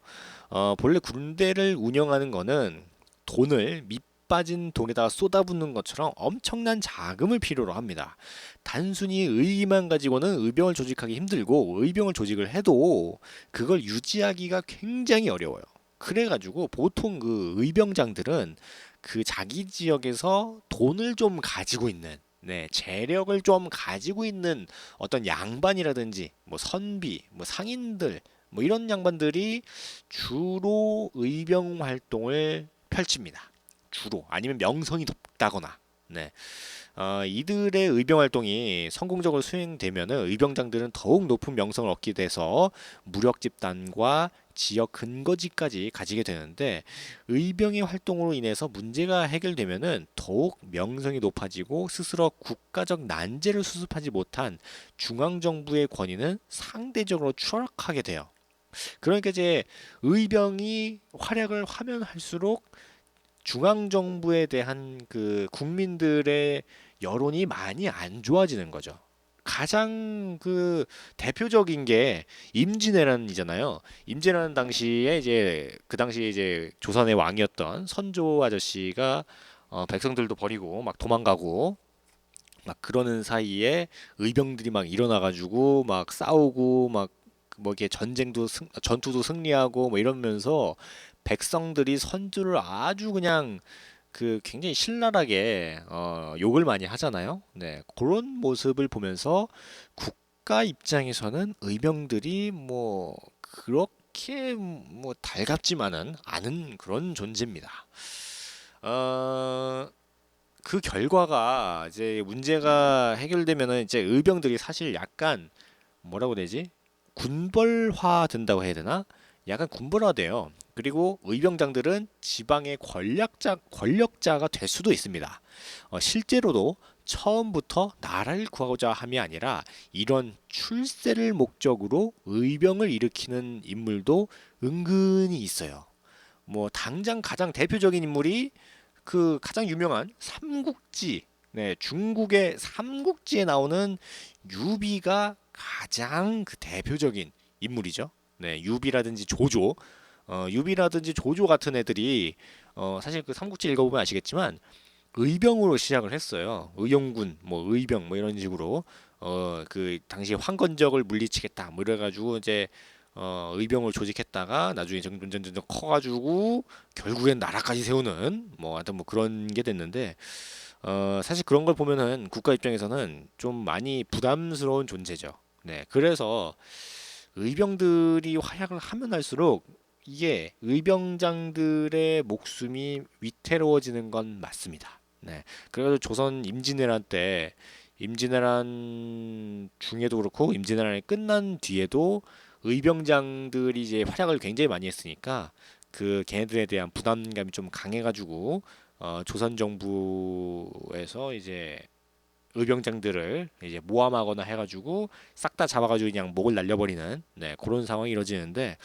본래 군대를 운영하는 거는 돈을 밑빠진 돈에다가 쏟아붓는 것처럼 엄청난 자금을 필요로 합니다. 단순히 의기만 가지고는 의병을 조직하기 힘들고 의병을 조직을 해도 그걸 유지하기가 굉장히 어려워요. 그래가지고 보통 그 의병장들은 그 자기 지역에서 돈을 좀 가지고 있는 재력을 좀 가지고 있는 어떤 양반이라든지 뭐 선비, 뭐 상인들 뭐 이런 양반들이 주로 의병 활동을 펼칩니다. 주로 아니면 명성이 높다거나 이들의 의병 활동이 성공적으로 수행되면은 의병장들은 더욱 높은 명성을 얻게 돼서 무력 집단과 지역 근거지까지 가지게 되는데 의병의 활동으로 인해서 문제가 해결되면은 더욱 명성이 높아지고 스스로 국가적 난제를 수습하지 못한 중앙 정부의 권위는 상대적으로 추락하게 돼요. 그러니까 이제 의병이 활약을 하면 할수록 중앙 정부에 대한 그 국민들의 여론이 많이 안 좋아지는 거죠. 가장 그 대표적인 게 임진왜란이잖아요. 임진왜란 당시에 이제 그 당시에 이제 조선의 왕이었던 선조 아저씨가 백성들도 버리고 막 도망가고 막 그러는 사이에 의병들이 막 일어나가지고 막 싸우고 막 뭐 이게 전투도 승리하고 뭐 이러면서 백성들이 선조를 아주 그냥 그 굉장히 신랄하게 욕을 많이 하잖아요. 네, 그런 모습을 보면서 국가 입장에서는 의병들이 뭐 그렇게 뭐 달갑지만은 않은 그런 존재입니다. 그 결과가 이제 문제가 해결되면은 이제 의병들이 사실 약간 뭐라고 해야 되지? 군벌화 된다고 해야 되나? 약간 군벌화돼요. 그리고 의병장들은 지방의 권력자가 될 수도 있습니다. 실제로도 처음부터 나라를 구하고자 함이 아니라 이런 출세를 목적으로 의병을 일으키는 인물도 은근히 있어요. 뭐 당장 가장 대표적인 인물이 그 가장 유명한 삼국지, 중국의 삼국지에 나오는 유비가 가장 그 대표적인 인물이죠. 유비라든지 조조, 유비라든지 조조 같은 애들이 사실 그 삼국지 읽어보면 아시겠지만 의병으로 시작을 했어요. 의용군, 뭐 의병, 뭐 이런 식으로 그 당시 황건적을 물리치겠다, 뭐 이래가지고 이제 의병을 조직했다가 나중에 점점 커가지고 결국엔 나라까지 세우는 뭐 하여튼 뭐 그런 게 됐는데 사실 그런 걸 보면은 국가 입장에서는 좀 많이 부담스러운 존재죠. 그래서 의병들이 활약을 하면 할수록 이게 의병장들의 목숨이 위태로워지는 건 맞습니다. 그래서 조선 임진왜란 때 임진왜란 중에도 그렇고 임진왜란이 끝난 뒤에도 의병장들이 이제 활약을 굉장히 많이 했으니까 그 걔네들에 대한 부담감이 좀 강해가지고 조선 정부에서 이제 의병장들을 이제 모함하거나 해가지고 싹 다 잡아가지고 그냥 목을 날려버리는 그런 상황이 이루어지는데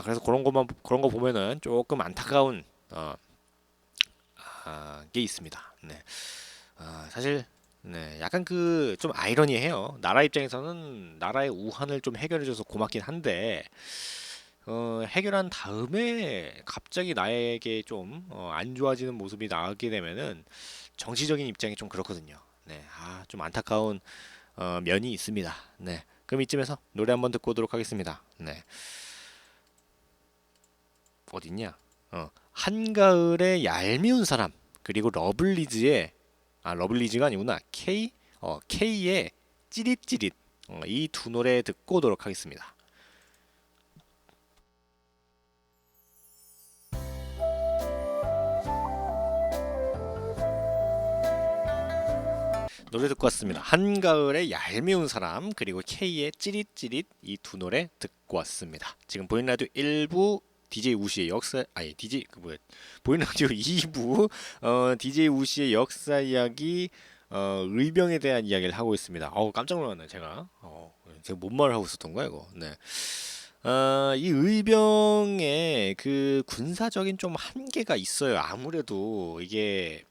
그래서 그런 거 보면은 조금 안타까운 게 있습니다. 사실 약간 그 좀 아이러니해요. 나라 입장에서는 나라의 우환을 좀 해결해줘서 고맙긴 한데 해결한 다음에 갑자기 나에게 좀 안 좋아지는 모습이 나오게 되면은 정치적인 입장이 좀 그렇거든요. 좀 안타까운 면이 있습니다. 그럼 이쯤에서 노래 한번 듣고 오도록 하겠습니다. 어딨냐? 한가을의 얄미운 사람 그리고 러블리즈의 러블리즈가 아니구나. K의 찌릿찌릿 이 두 노래 듣고 오도록 하겠습니다. 노래 듣고 왔습니다. 한가을의 얄미운 사람 그리고 K의 찌릿찌릿 이 두 노래 듣고 왔습니다. 지금 보이는 라디오 1부 DJ 우시의 역사 DJ 보이는 라디오 2부 DJ 우시의 역사 이야기 의병에 대한 이야기를 하고 있습니다. 깜짝 놀랐네 제가 뭔 말을 하고 있었던 거야 이거. 네. 이 의병의 그 군사적인 좀 한계가 있어요. 아무래도 이게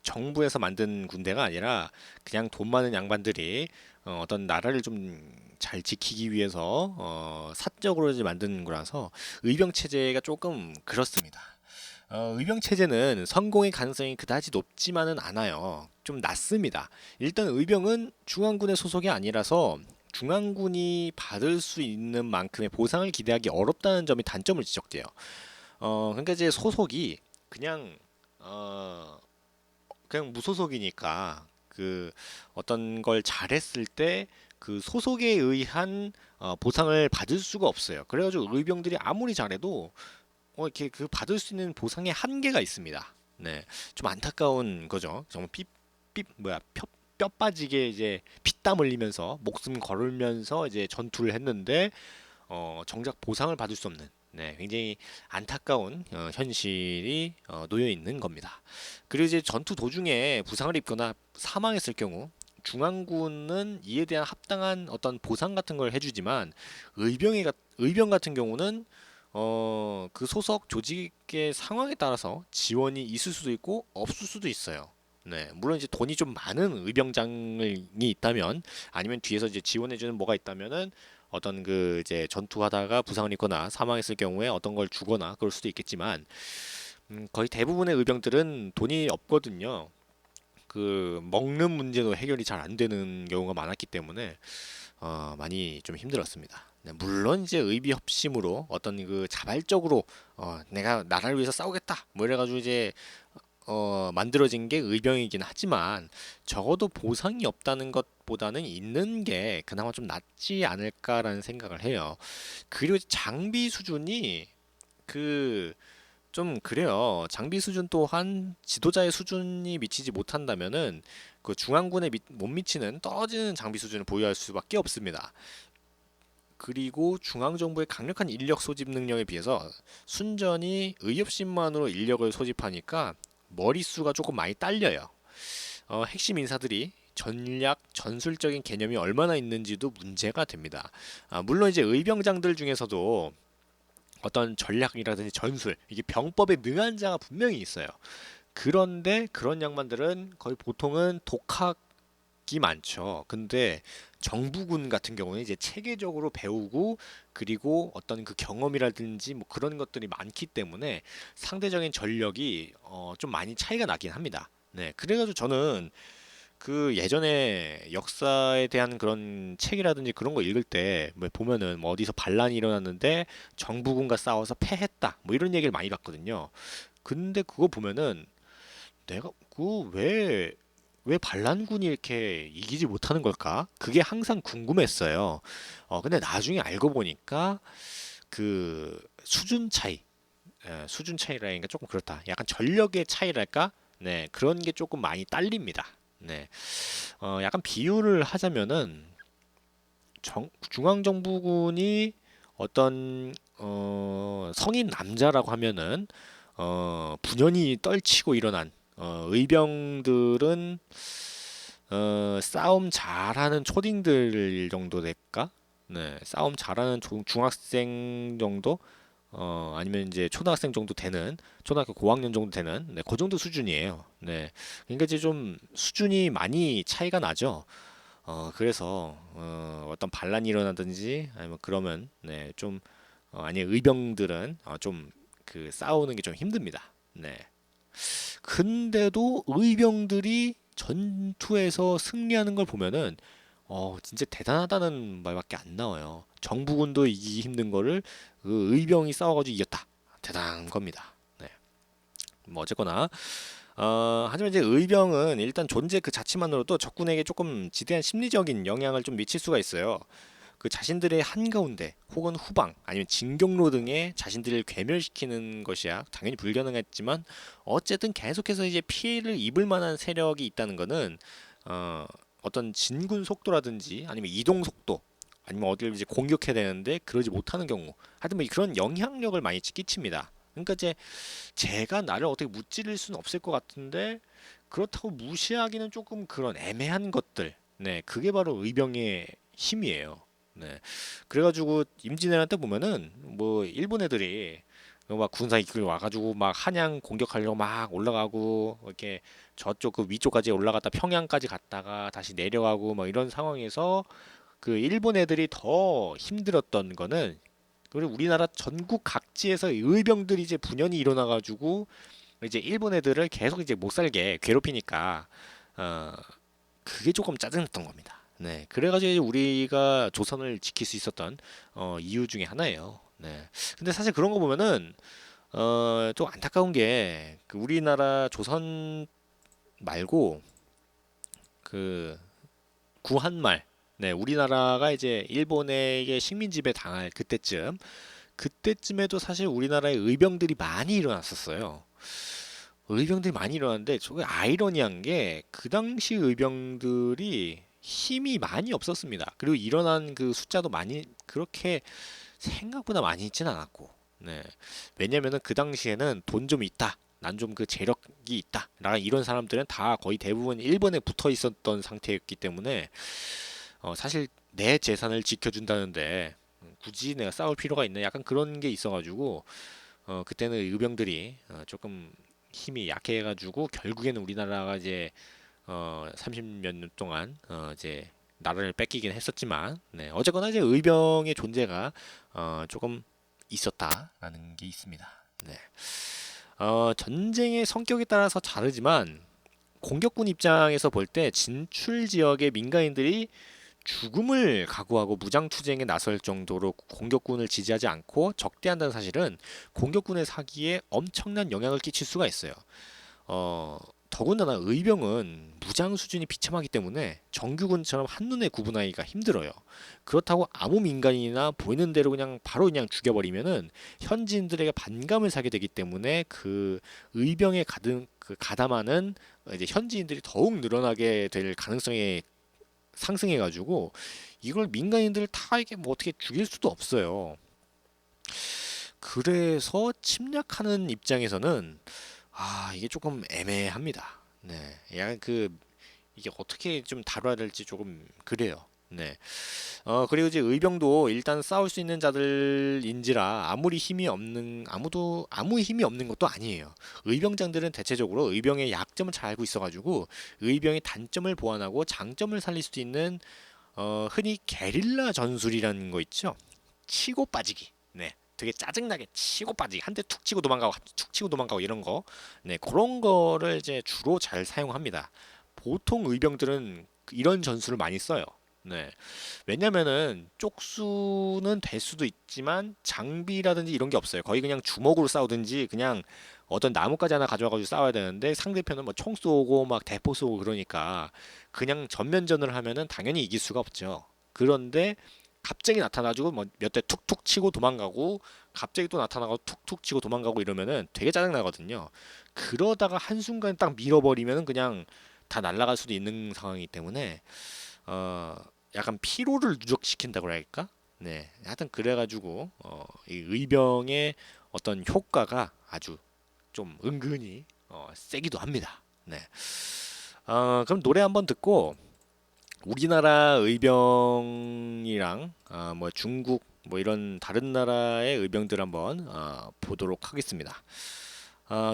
정부에서 만든 군대가 아니라 그냥 돈 많은 양반들이 어떤 나라를 좀 잘 지키기 위해서 사적으로 이제 만든 거라서 의병 체제가 조금 그렇습니다. 의병 체제는 성공의 가능성이 그다지 높지만은 않아요. 좀 낮습니다. 일단 의병은 중앙군의 소속이 아니라서 중앙군이 받을 수 있는 만큼의 보상을 기대하기 어렵다는 점이 단점을 지적돼요. 그러니까 이제 소속이 그냥 무소속이니까 그 어떤 걸 잘했을 때 그 소속에 의한 보상을 받을 수가 없어요. 그래가지고 의병들이 아무리 잘해도 이렇게 그 받을 수 있는 보상의 한계가 있습니다. 네, 좀 안타까운 거죠. 정말 뼈 빠지게 이제 피땀 흘리면서 목숨 걸으면서 이제 전투를 했는데 정작 보상을 받을 수 없는 굉장히 안타까운 현실이 놓여 있는 겁니다. 그리고 이제 전투 도중에 부상을 입거나 사망했을 경우 중앙군은 이에 대한 합당한 어떤 보상 같은 걸 해주지만 의병 같은 경우는 그 소속 조직의 상황에 따라서 지원이 있을 수도 있고 없을 수도 있어요. 네, 물론 이제 돈이 좀 많은 의병장이 있다면 아니면 뒤에서 이제 지원해주는 뭐가 있다면은 어떤 그 이제 전투하다가 부상을 입거나 사망했을 경우에 어떤 걸 주거나 그럴 수도 있겠지만 거의 대부분의 의병들은 돈이 없거든요. 그 먹는 문제도 해결이 잘 안 되는 경우가 많았기 때문에 많이 좀 힘들었습니다. 네, 물론 이제 의비 협심으로 어떤 그 자발적으로 내가 나라를 위해서 싸우겠다 뭐 이래가지고 이제 만들어진 게 의병이긴 하지만 적어도 보상이 없다는 것보다는 있는 게 그나마 좀 낫지 않을까라는 생각을 해요. 그리고 장비 수준이 좀 그래요. 장비 수준 또한 지도자의 수준이 미치지 못한다면은 그 중앙군에 못 미치는 떨어지는 장비 수준을 보유할 수밖에 없습니다. 그리고 중앙정부의 강력한 인력 소집 능력에 비해서 순전히 의협심만으로 인력을 소집하니까 머릿수가 조금 많이 딸려요. 핵심 인사들이 전략, 전술적인 개념이 얼마나 있는지도 문제가 됩니다. 물론 이제 의병장들 중에서도 어떤 전략이라든지 전술, 이게 병법에 능한 자가 분명히 있어요. 그런데 그런 양반들은 거의 보통은 독학이 많죠. 근데 정부군 같은 경우는 이제 체계적으로 배우고 그리고 어떤 그 경험이라든지 뭐 그런 것들이 많기 때문에 상대적인 전력이 좀 많이 차이가 나긴 합니다. 네, 그래가지고 저는 그 예전에 역사에 대한 그런 책이라든지 그런 거 읽을 때 뭐 보면은 뭐 어디서 반란이 일어났는데 정부군과 싸워서 패했다 뭐 이런 얘기를 많이 봤거든요. 근데 그거 보면은 내가 왜 반란군이 이렇게 이기지 못하는 걸까? 그게 항상 궁금했어요. 근데 나중에 알고 보니까 그 수준 차이라니까 조금 그렇다. 약간 전력의 차이랄까? 네, 그런 게 조금 많이 딸립니다. 네, 약간 비유를 하자면은 중앙정부군이 어떤 성인 남자라고 하면은 분연히 떨치고 일어난 의병들은 싸움 잘하는 초딩들 정도 될까? 네, 싸움 잘하는 중학생 정도? 아니면 이제 초등학생 정도 되는 초등학교 고학년 정도 되는 그 정도 수준이에요. 네, 그러니까 이제 좀 수준이 많이 차이가 나죠. 그래서 어떤 반란이 일어나든지 아니면 그러면 좀 아니 의병들은 좀 그 싸우는 게 좀 힘듭니다. 네. 근데도 의병들이 전투에서 승리하는 걸 보면은 진짜 대단하다는 말밖에 안 나와요. 정부군도 이기기 힘든 거를 그 의병이 싸워가지고 이겼다. 대단한 겁니다. 네. 뭐 어쨌거나 하지만 이제 의병은 일단 존재 그 자체만으로도 적군에게 조금 지대한 심리적인 영향을 좀 미칠 수가 있어요. 그 자신들의 한가운데 혹은 후방 아니면 진경로 등에 자신들을 괴멸시키는 것이야 당연히 불가능했지만 어쨌든 계속해서 이제 피해를 입을 만한 세력이 있다는 거는 어떤 진군 속도라든지 아니면 이동 속도 아니면 어디를 이제 공격해야 되는데 그러지 못하는 경우 하여튼 뭐 그런 영향력을 많이 끼칩니다. 그러니까 이제 제가 나를 어떻게 무찌를 수는 없을 것 같은데 그렇다고 무시하기는 조금 그런 애매한 것들. 네, 그게 바로 의병의 힘이에요. 네, 그래가지고 임진왜란 때 보면은 뭐 일본 애들이 막 군사 이끌 와가지고 막 한양 공격하려고 막 올라가고 이렇게 저쪽 그 위쪽까지 올라갔다 평양까지 갔다가 다시 내려가고 막 이런 상황에서 그 일본 애들이 더 힘들었던 거는 그리고 우리나라 전국 각지에서 의병들이 이제 분연이 일어나가지고 이제 일본 애들을 계속 이제 못 살게 괴롭히니까 어 그게 조금 짜증났던 겁니다. 네, 그래가지고 이제 우리가 조선을 지킬 수 있었던 이유 중에 하나예요. 네, 근데 사실 그런 거 보면은 좀 안타까운 게그 우리나라 조선 말고 그 구한말 네, 우리나라가 이제 일본에게 식민 지배 당할 그때쯤에도 사실 우리나라에 의병들이 많이 일어났었어요. 의병들이 많이 일어났는데 저게 아이러니한 게 그 당시 의병들이 힘이 많이 없었습니다. 그리고 일어난 그 숫자도 많이 그렇게 생각보다 많이 있진 않았고, 네. 왜냐면은 그 당시에는 돈 좀 있다. 난 좀 그 재력이 있다. 라는 이런 사람들은 다 거의 대부분 일본에 붙어 있었던 상태였기 때문에 사실 내 재산을 지켜준다는데 굳이 내가 싸울 필요가 있나 약간 그런 게 있어가지고 그때는 의병들이 조금 힘이 약해가지고 결국에는 우리나라가 이제 30몇 년 동안 이제 나라를 뺏기긴 했었지만 네, 어쨌거나 이제 의병의 존재가 조금 있었다라는 게 있습니다. 네. 전쟁의 성격에 따라서 다르지만 공격군 입장에서 볼 때 진출 지역의 민간인들이 죽음을 각오하고 무장투쟁에 나설 정도로 공격군을 지지하지 않고 적대한다는 사실은 공격군의 사기에 엄청난 영향을 끼칠 수가 있어요. 어, 더군다나 의병은 무장 수준이 비참하기 때문에 정규군처럼 한눈에 구분하기가 힘들어요. 그렇다고 아무 민간인이나 보이는 대로 그냥 바로 그냥 죽여버리면은 현지인들에게 반감을 사게 되기 때문에 그 의병에 가담하는 이제 현지인들이 더욱 늘어나게 될 가능성이 상승해가지고 이걸 민간인들을 다 이게 뭐 어떻게 죽일 수도 없어요. 그래서 침략하는 입장에서는 이게 조금 애매합니다. 네, 약간 이게 어떻게 좀 다뤄야 될지 조금 그래요. 네. 그리고 이제 의병도 일단 싸울 수 있는 자들인지라 아무 힘이 없는 것도 아니에요. 의병장들은 대체적으로 의병의 약점을 잘 알고 있어가지고 의병의 단점을 보완하고 장점을 살릴 수도 있는 흔히 게릴라 전술이라는 거 있죠. 치고 빠지기. 네. 되게 짜증나게 치고 빠지기. 한 대 툭 치고 도망가고 툭 치고 도망가고 이런 거. 네. 그런 거를 이제 주로 잘 사용합니다. 보통 의병들은 이런 전술을 많이 써요. 네. 왜냐면은 쪽수는 될 수도 있지만 장비라든지 이런 게 없어요. 거의 그냥 주먹으로 싸우든지 그냥 어떤 나뭇가지 하나 가져와가지고 싸워야 되는데 상대편은 뭐 총 쏘고 막 대포 쏘고 그러니까 그냥 전면전을 하면은 당연히 이길 수가 없죠. 그런데 갑자기 나타나가지고 뭐 몇 대 툭툭 치고 도망가고 갑자기 또 나타나고 툭툭 치고 도망가고 이러면은 되게 짜증나거든요. 그러다가 한순간 딱 밀어버리면은 그냥 다 날아갈 수도 있는 상황이기 때문에 어 약간 피로를 누적시킨다고 할까? 네, 하여튼 그래가지고 이 의병의 어떤 효과가 아주 좀 은근히 세기도 합니다. 네, 그럼 노래 한번 듣고 우리나라 의병이랑 뭐 중국 뭐 이런 다른 나라의 의병들 한번 보도록 하겠습니다.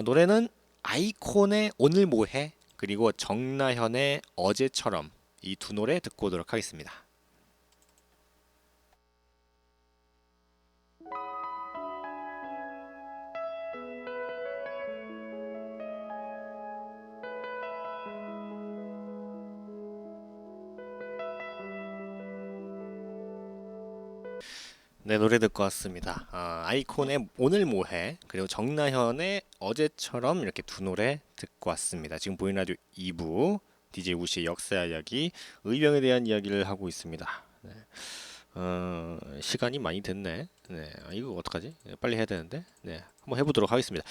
노래는 아이콘의 오늘 뭐해 그리고 정나현의 어제처럼 이 두 노래 듣고 오도록 하겠습니다. 네, 노래 듣고 왔습니다. 아이콘의 오늘 뭐해 그리고 정나현의 어제처럼 이렇게 두 노래 듣고 왔습니다. 지금 보이는 라디오 2부 DJ 우시의 역사 이야기, 의병에 대한 이야기를 하고 있습니다. 네. 시간이 많이 됐네. 네. 이거 어떡하지? 빨리 해야 되는데. 네. 한번 해보도록 하겠습니다.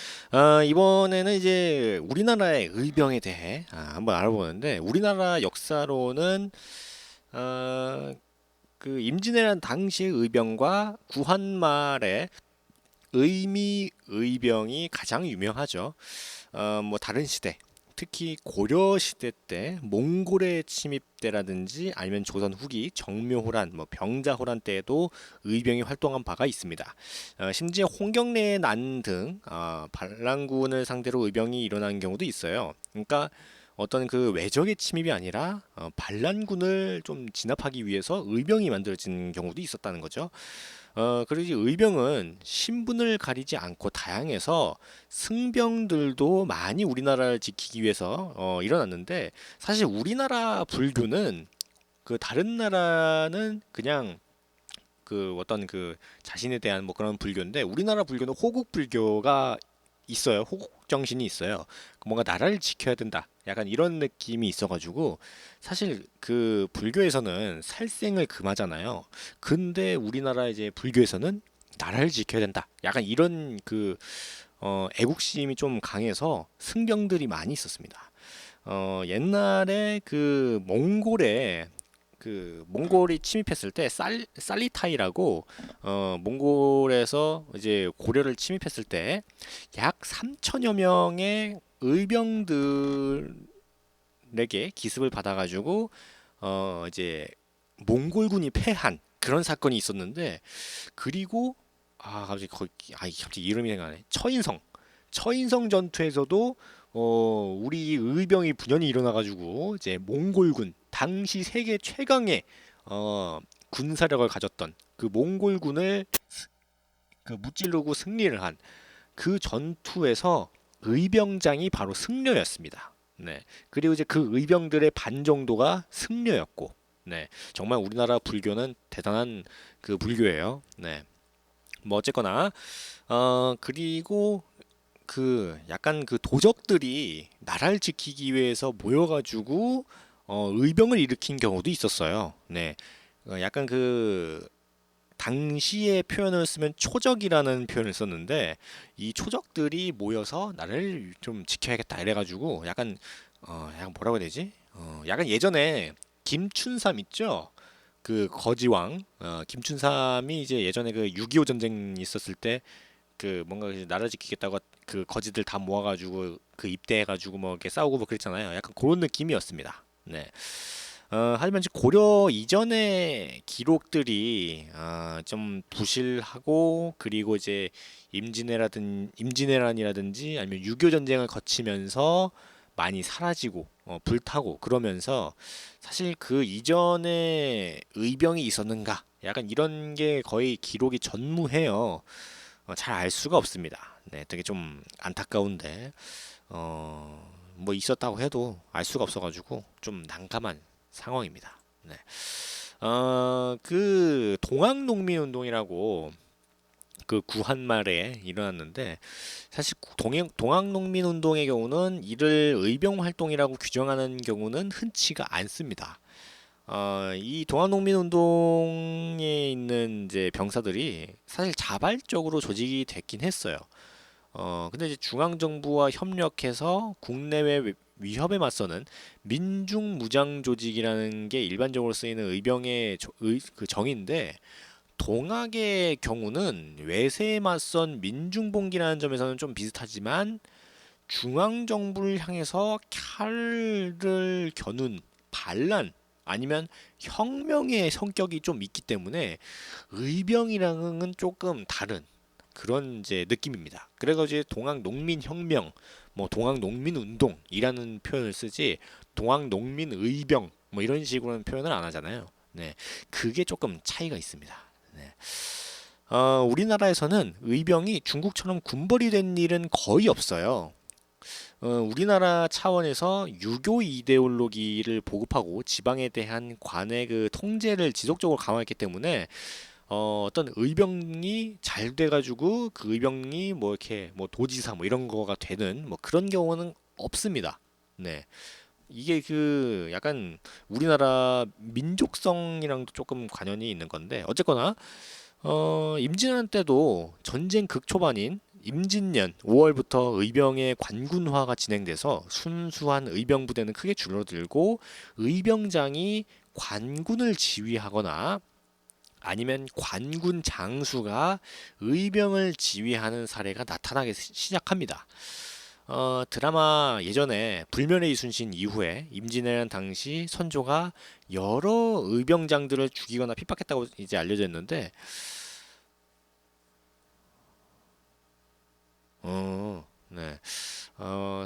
이번에는 이제 우리나라의 의병에 대해 한번 알아보는데, 우리나라 역사로는 그 임진왜란 당시의 의병과 구한말의 의병이 가장 유명하죠. 뭐 다른 시대, 특히 고려 시대 때 몽골의 침입 때라든지 아니면 조선 후기 정묘호란, 뭐 병자호란 때에도 의병이 활동한 바가 있습니다. 심지어 홍경래의 난 등 반란군을 상대로 의병이 일어난 경우도 있어요. 그러니까 어떤 그 외적의 침입이 아니라 반란군을 좀 진압하기 위해서 의병이 만들어진 경우도 있었다는 거죠. 그리고 의병은 신분을 가리지 않고 다양해서 승병들도 많이 우리나라를 지키기 위해서 일어났는데, 사실 우리나라 불교는 그 다른 나라는 그냥 그 어떤 그 자신에 대한 뭐 그런 불교인데, 우리나라 불교는 호국 불교가 있어요. 호국 정신이 있어요. 뭔가 나라를 지켜야 된다. 약간 이런 느낌이 있어가지고, 사실 그 불교에서는 살생을 금하잖아요. 근데 우리나라 이제 불교에서는 나라를 지켜야 된다. 약간 이런 그 애국심이 좀 강해서 승병들이 많이 있었습니다. 옛날에 몽골이 침입했을 때 살리타이라고 몽골에서 이제 고려를 침입했을 때 약 3천여 명의 의병들에게 기습을 받아가지고 이제 몽골군이 패한 그런 사건이 있었는데, 그리고 갑자기 이름이 생각나네. 처인성 전투에서도 우리 의병이 분연히 일어나가지고 이제 몽골군, 당시 세계 최강의 군사력을 가졌던 그 몽골군을 그 무찌르고 승리를 한 그 전투에서 의병장이 바로 승려였습니다. 네. 그리고 이제 그 의병들의 반 정도가 승려였고, 네. 정말 우리나라 불교는 대단한 그 불교예요. 네. 뭐 어쨌거나 그리고 그 약간 그 도적들이 나라를 지키기 위해서 모여가지고 의병을 일으킨 경우도 있었어요. 네, 약간 그 당시의 표현을 쓰면 초적이라는 표현을 썼는데, 이 초적들이 모여서 나라를 좀 지켜야겠다 이래가지고 약간 뭐라고 해야 되지? 약간 예전에 김춘삼 있죠? 그 거지왕, 김춘삼이 이제 예전에 그 6.25 전쟁 있었을 때 그 뭔가 이제 나라 지키겠다고 그 거지들 다 모아가지고 그 입대해가지고 뭐 이렇게 싸우고 뭐 그랬잖아요. 약간 그런 느낌이었습니다. 네. 하지만 이제 고려 이전의 기록들이 좀 부실하고, 그리고 이제 임진왜란이라든지 아니면 6.25 전쟁을 거치면서 많이 사라지고 불타고 그러면서, 사실 그 이전에 의병이 있었는가, 약간 이런 게 거의 기록이 전무해요. 잘 알 수가 없습니다. 네, 되게 좀 안타까운데 뭐 있었다고 해도 알 수가 없어가지고 좀 난감한 상황입니다. 네. 그 동학농민운동이라고 그 구한말에 일어났는데, 사실 동학농민운동의 경우는 이를 의병 활동이라고 규정하는 경우는 흔치가 않습니다. 이 동학농민운동에 있는 이제 병사들이 사실 자발적으로 조직이 됐긴 했어요. 근데 이제 중앙정부와 협력해서 국내외 위협에 맞서는 민중무장조직이라는 게 일반적으로 쓰이는 의병의 그 정의인데, 동학의 경우는 외세에 맞선 민중봉기라는 점에서는 좀 비슷하지만, 중앙정부를 향해서 칼을 겨눈 반란 아니면 혁명의 성격이 좀 있기 때문에 의병이랑은 조금 다른 그런 이제 느낌입니다. 그래서 이제 동학농민혁명, 뭐 동학농민운동이라는 표현을 쓰지 동학농민의병 뭐 이런 식으로는 표현을 안 하잖아요. 네, 그게 조금 차이가 있습니다. 네. 우리나라에서는 의병이 중국처럼 군벌이 된 일은 거의 없어요. 우리나라 차원에서 유교 이데올로기를 보급하고 지방에 대한 관의 그 통제를 지속적으로 강화했기 때문에 어떤 의병이 잘 돼가지고 그 의병이 뭐 이렇게 뭐 도지사 뭐 이런 거가 되는 뭐 그런 경우는 없습니다. 네. 이게 그 약간 우리나라 민족성이랑도 조금 관련이 있는 건데 어쨌거나 임진왜란 때도 전쟁 극초반인 임진년 5월부터 의병의 관군화가 진행돼서 순수한 의병 부대는 크게 줄어들고 의병장이 관군을 지휘하거나 아니면 관군 장수가 의병을 지휘하는 사례가 나타나기 시작합니다. 드라마 예전에 불멸의 이순신 이후에 임진왜란 당시 선조가 여러 의병장들을 죽이거나 핍박했다고 이제 알려졌는데, 네,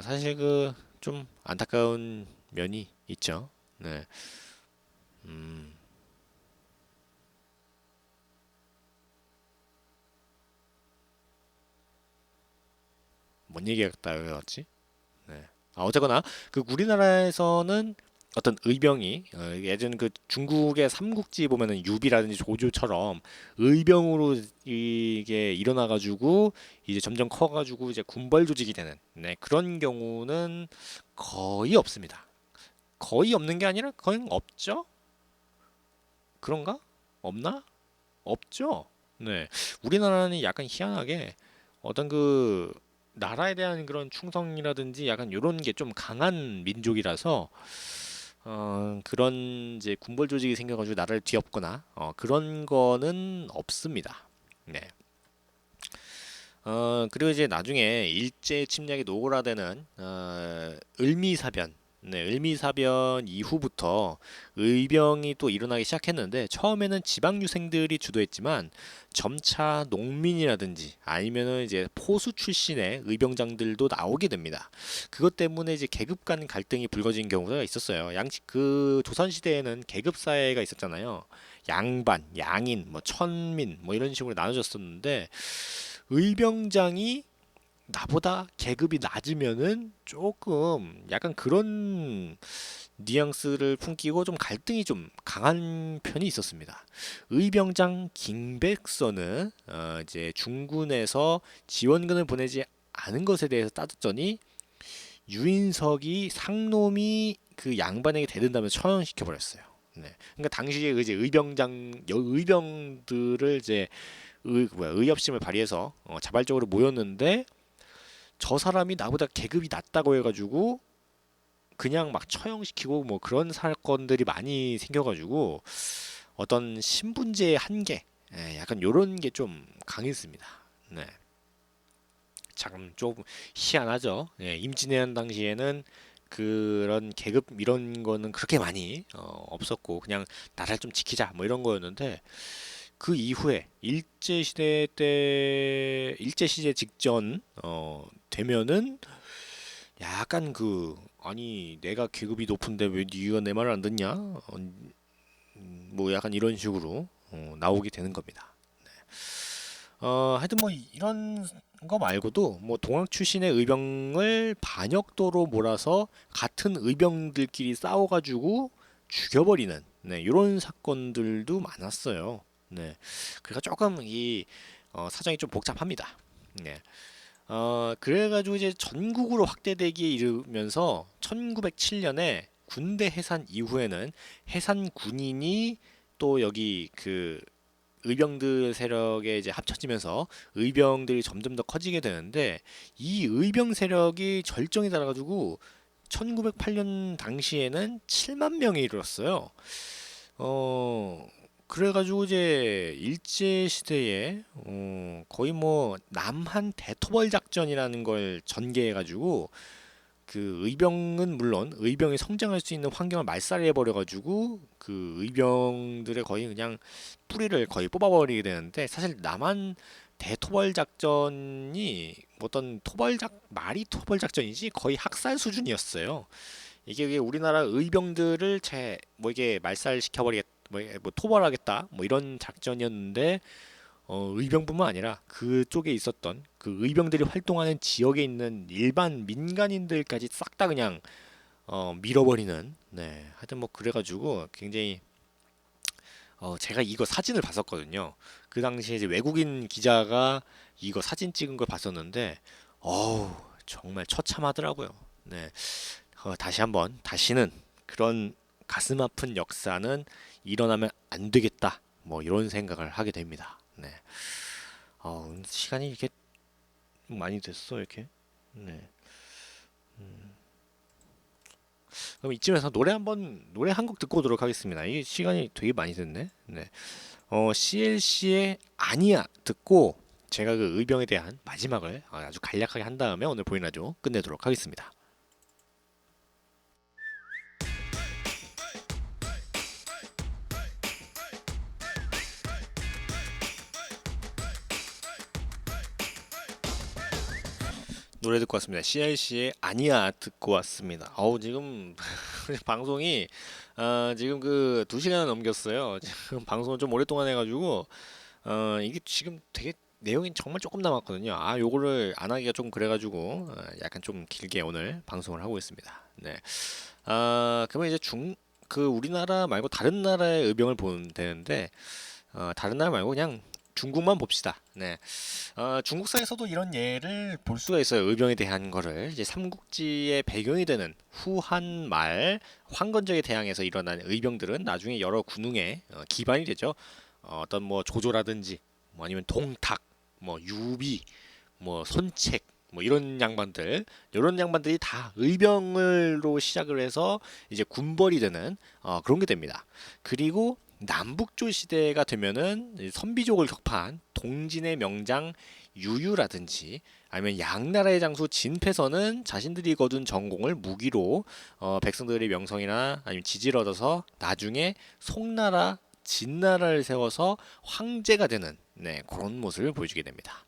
사실 그 좀 안타까운 면이 있죠. 네, 음, 뭔 얘기했다 외웠지? 네. 어쨌거나 그 우리나라에서는 어떤 의병이 예전 그 중국의 삼국지 보면은 유비라든지 조조처럼 의병으로 이게 일어나 가지고 이제 점점 커 가지고 이제 군벌 조직이 되는 네, 그런 경우는 거의 없습니다. 거의 없는 게 아니라 거의 없죠? 그런가? 없나? 없죠. 네. 우리나라는 약간 희한하게 어떤 그 나라에 대한 그런 충성이라든지 약간 요런 게 좀 강한 민족이라서 그런 이제 군벌 조직이 생겨가지고 나라를 뒤엎거나 그런 거는 없습니다. 네. 그리고 이제 나중에 일제 침략이 노골화되는 을미사변, 네, 을미사변 이후부터 의병이 또 일어나기 시작했는데 처음에는 지방 유생들이 주도했지만 점차 농민이라든지 아니면은 이제 포수 출신의 의병장들도 나오게 됩니다. 그것 때문에 이제 계급 간 갈등이 불거진 경우가 있었어요. 양식 그 조선 시대에는 계급 사회가 있었잖아요. 양반, 양인, 뭐 천민, 뭐 이런 식으로 나눠졌었는데 의병장이 나보다 계급이 낮으면은 조금 약간 그런 뉘앙스를 풍기고 좀 갈등이 좀 강한 편이 있었습니다. 의병장 김백선은 이제 중군에서 지원군을 보내지 않은 것에 대해서 따졌더니 유인석이 상놈이 그 양반에게 대든다면 처형시켜 버렸어요. 네. 그러니까 당시에 이제 의병들을 이제 의협심을 발휘해서 자발적으로 모였는데 저 사람이 나보다 계급이 낮다고 해가지고 그냥 막 처형시키고 뭐 그런 사건들이 많이 생겨가지고 어떤 신분제의 한계, 약간 요런 게 좀 강했습니다. 네. 참 좀 희한하죠. 예, 임진왜란 당시에는 그런 계급 이런 거는 그렇게 많이 없었고 그냥 나라를 좀 지키자 뭐 이런 거였는데 그 이후에 일제 시대 직전 되면은 약간 그 아니 내가 계급이 높은데 왜 네가 내 말을 안 듣냐? 뭐 약간 이런 식으로 나오게 되는 겁니다. 하여튼 뭐 이런 거 말고도 뭐 동학 출신의 의병을 반역도로 몰아서 같은 의병들끼리 싸워가지고 죽여버리는 네, 이런 사건들도 많았어요. 네, 그러니까 조금 이 사정이 좀 복잡합니다. 네. 그래가지고 이제 전국으로 확대되기에 이르면서 1907년에 군대 해산 이후에는 해산 군인이 또 여기 그 의병들 세력에 이제 합쳐지면서 의병들이 점점 더 커지게 되는데 이 의병 세력이 절정에 달아가지고 1908년 당시에는 7만 명에 이르렀어요. 어 그래가지고 이제 일제 시대에 거의 뭐 남한 대토벌 작전이라는 걸 전개해가지고 그 의병은 물론 의병이 성장할 수 있는 환경을 말살해 버려가지고 그 의병들의 거의 그냥 뿌리를 거의 뽑아버리게 되는데 사실 남한 대토벌 작전이 어떤 말이 토벌 작전이지 거의 학살 수준이었어요. 이게 우리나라 의병들을 뭐 이게 말살시켜 버리겠 뭐 토벌하겠다 뭐 이런 작전이었는데 의병뿐만 아니라 그쪽에 있었던 그 의병들이 활동하는 지역에 있는 일반 민간인들까지 싹 다 그냥 밀어버리는 네 하여튼 뭐 그래가지고 굉장히 제가 이거 사진을 봤었거든요. 그 당시에 이제 외국인 기자가 이거 사진 찍은 걸 봤었는데, 어우, 정말 처참하더라고요. 네, 다시 한번 다시는 그런 가슴 아픈 역사는 일어나면 안 되겠다. 뭐 이런 생각을 하게 됩니다. 네, 시간이 이렇게 많이 됐어 이렇게. 네. 그럼 이쯤에서 노래 한 곡 듣고 오도록 하겠습니다. 이게 시간이 되게 많이 됐네. 네. CLC의 아니야 듣고 제가 그 의병에 대한 마지막을 아주 간략하게 한 다음에 오늘 보이는 라디오 끝내도록 하겠습니다. 노래 듣고 왔습니다. CLC의 아니야 듣고 왔습니다. 지금 방송이 지금 그 2시간을 넘겼어요. 지금 방송을 좀 오랫동안 해가지고 이게 지금 되게 내용이 정말 조금 남았거든요. 요거를 안 하기가 좀 그래가지고 약간 좀 길게 오늘 방송을 하고 있습니다. 네. 그러면 이제 우리나라 말고 다른 나라의 의병을 보면 되는데 다른 나라 말고 그냥 중국만 봅시다. 네. 중국사에서도 이런 예를 볼 수가 있어요. 의병에 대한 거를 이제 삼국지의 배경이 되는 후한 말 황건적에 대항해서 일어난 의병들은 나중에 여러 군웅의 기반이 되죠. 어떤 뭐 조조라든지 뭐 아니면 동탁, 뭐 유비, 뭐 손책 뭐 이런 양반들이 다 의병으로 시작을 해서 이제 군벌이 되는 그런 게 됩니다. 그리고 남북조 시대가 되면은 선비족을 격파한 동진의 명장 유유라든지 아니면 양나라의 장수 진패선은 자신들이 거둔 전공을 무기로 백성들의 명성이나 아니면 지지를 얻어서 나중에 송나라 진나라를 세워서 황제가 되는 그런 모습을 보여주게 됩니다.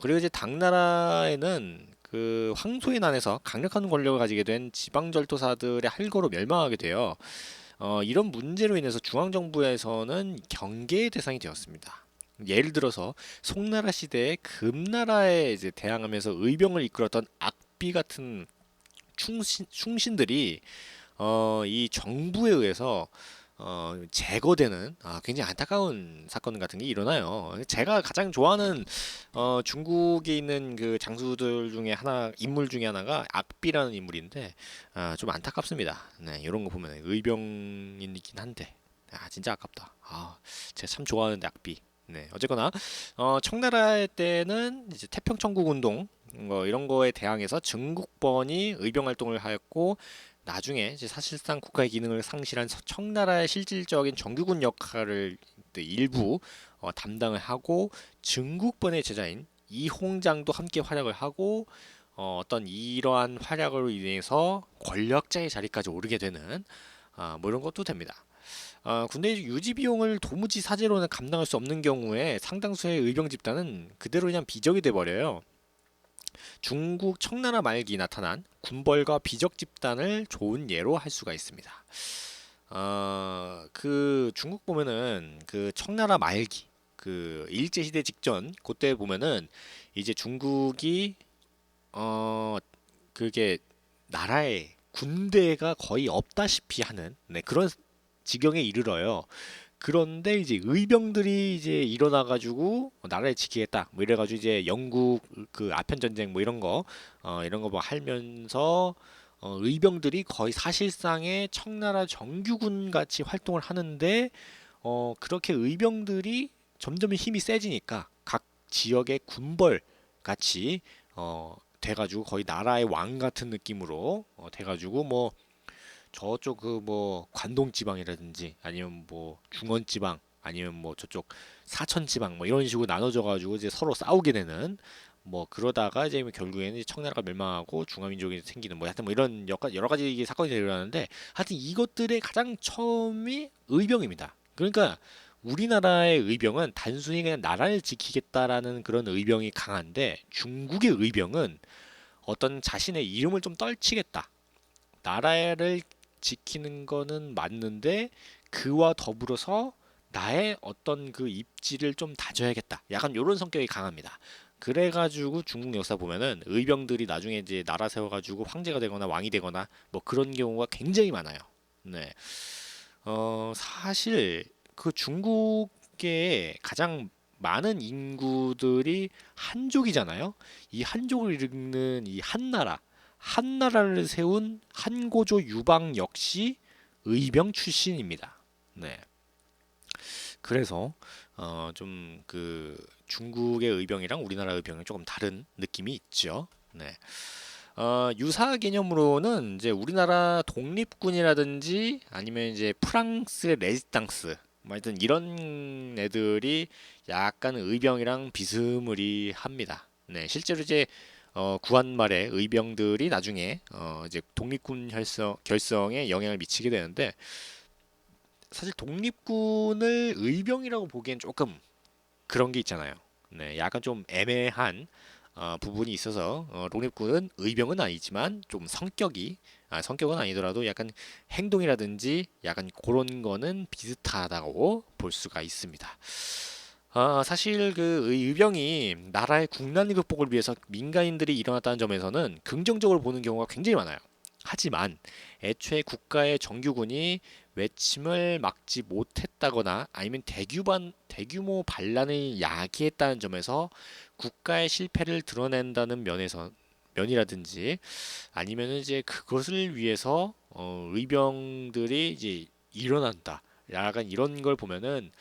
그리고 이제 당나라에는 그 황소의 난에서 강력한 권력을 가지게 된 지방절도사들의 할거로 멸망하게 돼요. 이런 문제로 인해서 중앙정부에서는 경계의 대상이 되었습니다. 예를 들어서 송나라 시대에 금나라에 이제 대항하면서 의병을 이끌었던 악비 같은 충신들이 이 정부에 의해서 제거되는 굉장히 안타까운 사건 같은 게 일어나요. 제가 가장 좋아하는 중국에 있는 그 장수들 중에 인물 중에 하나가 악비라는 인물인데 좀 안타깝습니다. 네, 이런 거 보면 의병이긴 한데 진짜 아깝다. 제가 참 좋아하는데 악비. 네, 어쨌거나 청나라 때는 이제 태평천국 운동 이런 거에 대항해서 증국번이 의병 활동을 하였고 나중에 이제 사실상 국가의 기능을 상실한 청나라의 실질적인 정규군 역할을 일부 담당을 하고 증국번의 제자인 이홍장도 함께 활약을 하고 어떤 이러한 활약으로 인해서 권력자의 자리까지 오르게 되는 뭐 이런 것도 됩니다. 군대 유지 비용을 도무지 사제로는 감당할 수 없는 경우에 상당수의 의병 집단은 그대로 그냥 비적이 돼 버려요. 중국 청나라 말기 나타난 군벌과 비적 집단을 좋은 예로 할 수가 있습니다. 그 중국 보면은 그 청나라 말기 그 일제 시대 직전 그때 보면은 이제 중국이 그게 나라에 군대가 거의 없다시피 하는 그런 지경에 이르러요. 그런데 이제 의병들이 이제 일어나가지고 나라를 지키겠다 뭐 이래가지고 이제 영국 그 아편 전쟁 뭐 이런 거 뭐 하면서 의병들이 거의 사실상의 청나라 정규군 같이 활동을 하는데 그렇게 의병들이 점점 힘이 세지니까 각 지역의 군벌 같이 돼가지고 거의 나라의 왕 같은 느낌으로 돼가지고 뭐 저쪽 그 뭐 관동 지방이라든지 아니면 뭐 중원 지방 아니면 뭐 저쪽 사천 지방 뭐 이런 식으로 나눠져 가지고 이제 서로 싸우게 되는 뭐 그러다가 이제 결국에는 이제 청나라가 멸망하고 중화민족이 생기는 뭐 하여튼 뭐 이런 여러 가지 이게 사건이 일어나는데 하여튼 이것들의 가장 처음이 의병입니다. 그러니까 우리나라의 의병은 단순히 그냥 나라를 지키겠다라는 그런 의병이 강한데 중국의 의병은 어떤 자신의 이름을 좀 떨치겠다. 나라를 지키는 거는 맞는데 그와 더불어서 나의 어떤 그 입지를 좀 다져야겠다. 약간 요런 성격이 강합니다. 그래가지고 중국 역사 보면은 의병들이 나중에 이제 나라 세워가지고 황제가 되거나 왕이 되거나 뭐 그런 경우가 굉장히 많아요. 네. 사실 그 중국의 가장 많은 인구들이 한족이잖아요. 이 한족을 이루는 이 한나라, 한나라를 세운 한고조 유방 역시 의병 출신입니다. 네. 그래서 좀 그 중국의 의병이랑 우리나라 의병이 조금 다른 느낌이 있죠. 네. 유사 개념으로는 이제 우리나라 독립군이라든지 아니면 이제 프랑스의 레지탕스, 뭐 하여튼 이런 애들이 약간 의병이랑 비스무리합니다. 네, 실제로 이제 구한 말에 의병들이 나중에 이제 독립군 결성에 영향을 미치게 되는데 사실 독립군을 의병이라고 보기엔 조금 그런 게 있잖아요. 네, 약간 좀 애매한 부분이 있어서 독립군은 의병은 아니지만 좀 성격은 아니더라도 약간 행동이라든지 약간 그런 거는 비슷하다고 볼 수가 있습니다. 사실 그 의병이 나라의 국난 극복을 위해서 민간인들이 일어났다는 점에서는 긍정적으로 보는 경우가 굉장히 많아요. 하지만 애초에 국가의 정규군이 외침을 막지 못했다거나 아니면 대규모 반란을 야기했다는 점에서 국가의 실패를 드러낸다는 면이라든지 아니면 이제 그것을 위해서 의병들이 이제 일어난다. 약간 이런 걸 보면은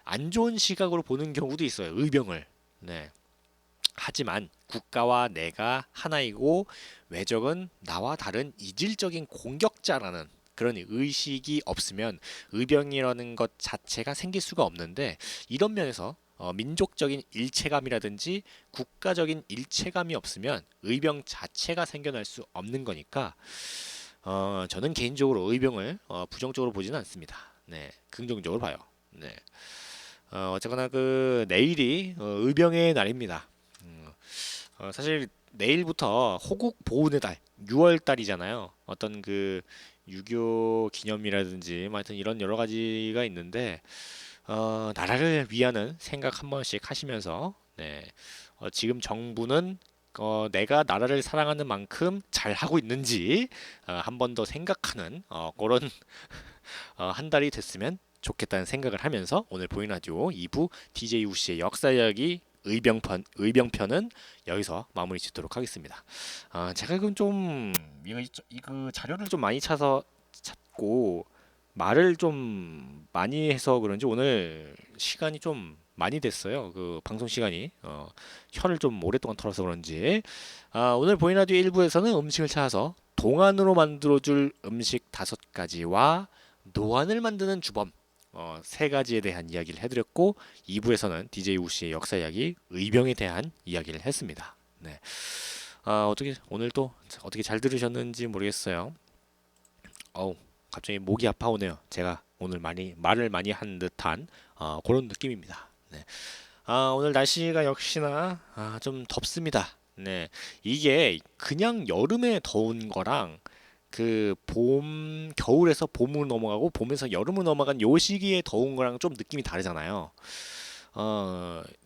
안 좋은 시각으로 보는 경우도 있어요. 의병을. 네. 하지만 국가와 내가 하나이고 외적은 나와 다른 이질적인 공격자라는 그런 의식이 없으면 의병이라는 것 자체가 생길 수가 없는데 이런 면에서 민족적인 일체감이라든지 국가적인 일체감이 없으면 의병 자체가 생겨날 수 없는 거니까 저는 개인적으로 의병을 부정적으로 보지는 않습니다. 네, 긍정적으로 봐요. 네. 어쨌거나 그 내일이 의병의 날입니다. 사실 내일부터 호국 보훈의 달, 6월 달이잖아요. 어떤 그 유교 기념이라든지 뭐 하여튼 이런 여러 가지가 있는데 나라를 위하는 생각 한 번씩 하시면서 네, 지금 정부는 내가 나라를 사랑하는 만큼 잘 하고 있는지 한 번 더 생각하는 그런 한 달이 됐으면 좋겠다는 생각을 하면서 오늘 보이는 라디오 2부 DJ 우씨의 역사 이야기 의병편은 여기서 마무리 짓도록 하겠습니다. 제가 이건 좀 이거 자료를 좀 많이 찾고 말을 좀 많이 해서 그런지 오늘 시간이 좀 많이 됐어요. 그 방송 시간이 혀를 좀 오랫동안 털어서 그런지 오늘 보이는 라디오 1부에서는 음식을 찾아서 동안으로 만들어줄 음식 5가지와 노안을 만드는 주범 3가지에 대한 이야기를 해드렸고 2부에서는 DJ 우씨의 역사 이야기 의병에 대한 이야기를 했습니다. 네. 어떻게 오늘 또 어떻게 잘 들으셨는지 모르겠어요. 갑자기 목이 아파오네요. 제가 오늘 말을 많이 한 듯한 그런 느낌입니다. 네. 오늘 날씨가 역시나 좀 덥습니다. 네. 이게 그냥 여름에 더운 거랑 그 겨울에서 봄으로 넘어가고 봄에서 여름으로 넘어간 요 시기에 더운 거랑 좀 느낌이 다르잖아요.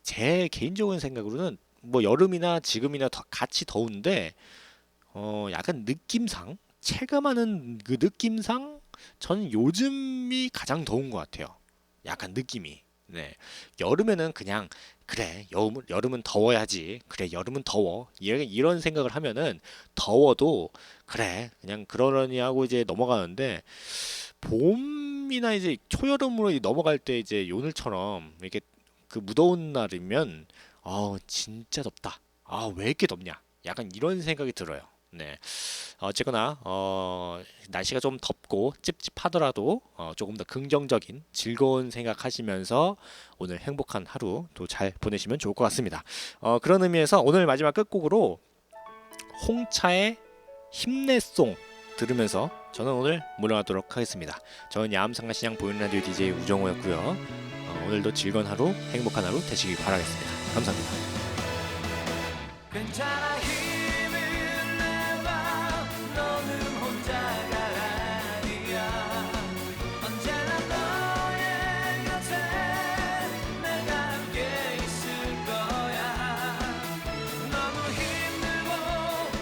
제 개인적인 생각으로는 뭐 여름이나 지금이나 같이 더운데 약간 느낌상 체감하는 그 느낌상 저는 요즘이 가장 더운 것 같아요. 약간 느낌이. 네. 여름에는 그냥 그래 여름은 더워야지 그래 여름은 더워 이런 생각을 하면은 더워도 그래 그냥 그러려니 하고 이제 넘어가는데 봄이나 이제 초여름으로 넘어갈 때 이제 오늘처럼 이렇게 그 무더운 날이면 진짜 덥다 왜 이렇게 덥냐 약간 이런 생각이 들어요. 네. 어쨌거나 날씨가 좀 덥고 찝찝하더라도 조금 더 긍정적인 즐거운 생각하시면서 오늘 행복한 하루 또 잘 보내시면 좋을 것 같습니다. 그런 의미에서 오늘 마지막 끝곡으로 홍차의 힘내송 들으면서 저는 오늘 물러나도록 하겠습니다. 저는 야암상가시장 보이는 라디오 DJ 우정호였고요. 오늘도 즐거운 하루 행복한 하루 되시길 바라겠습니다. 감사합니다. 괜찮아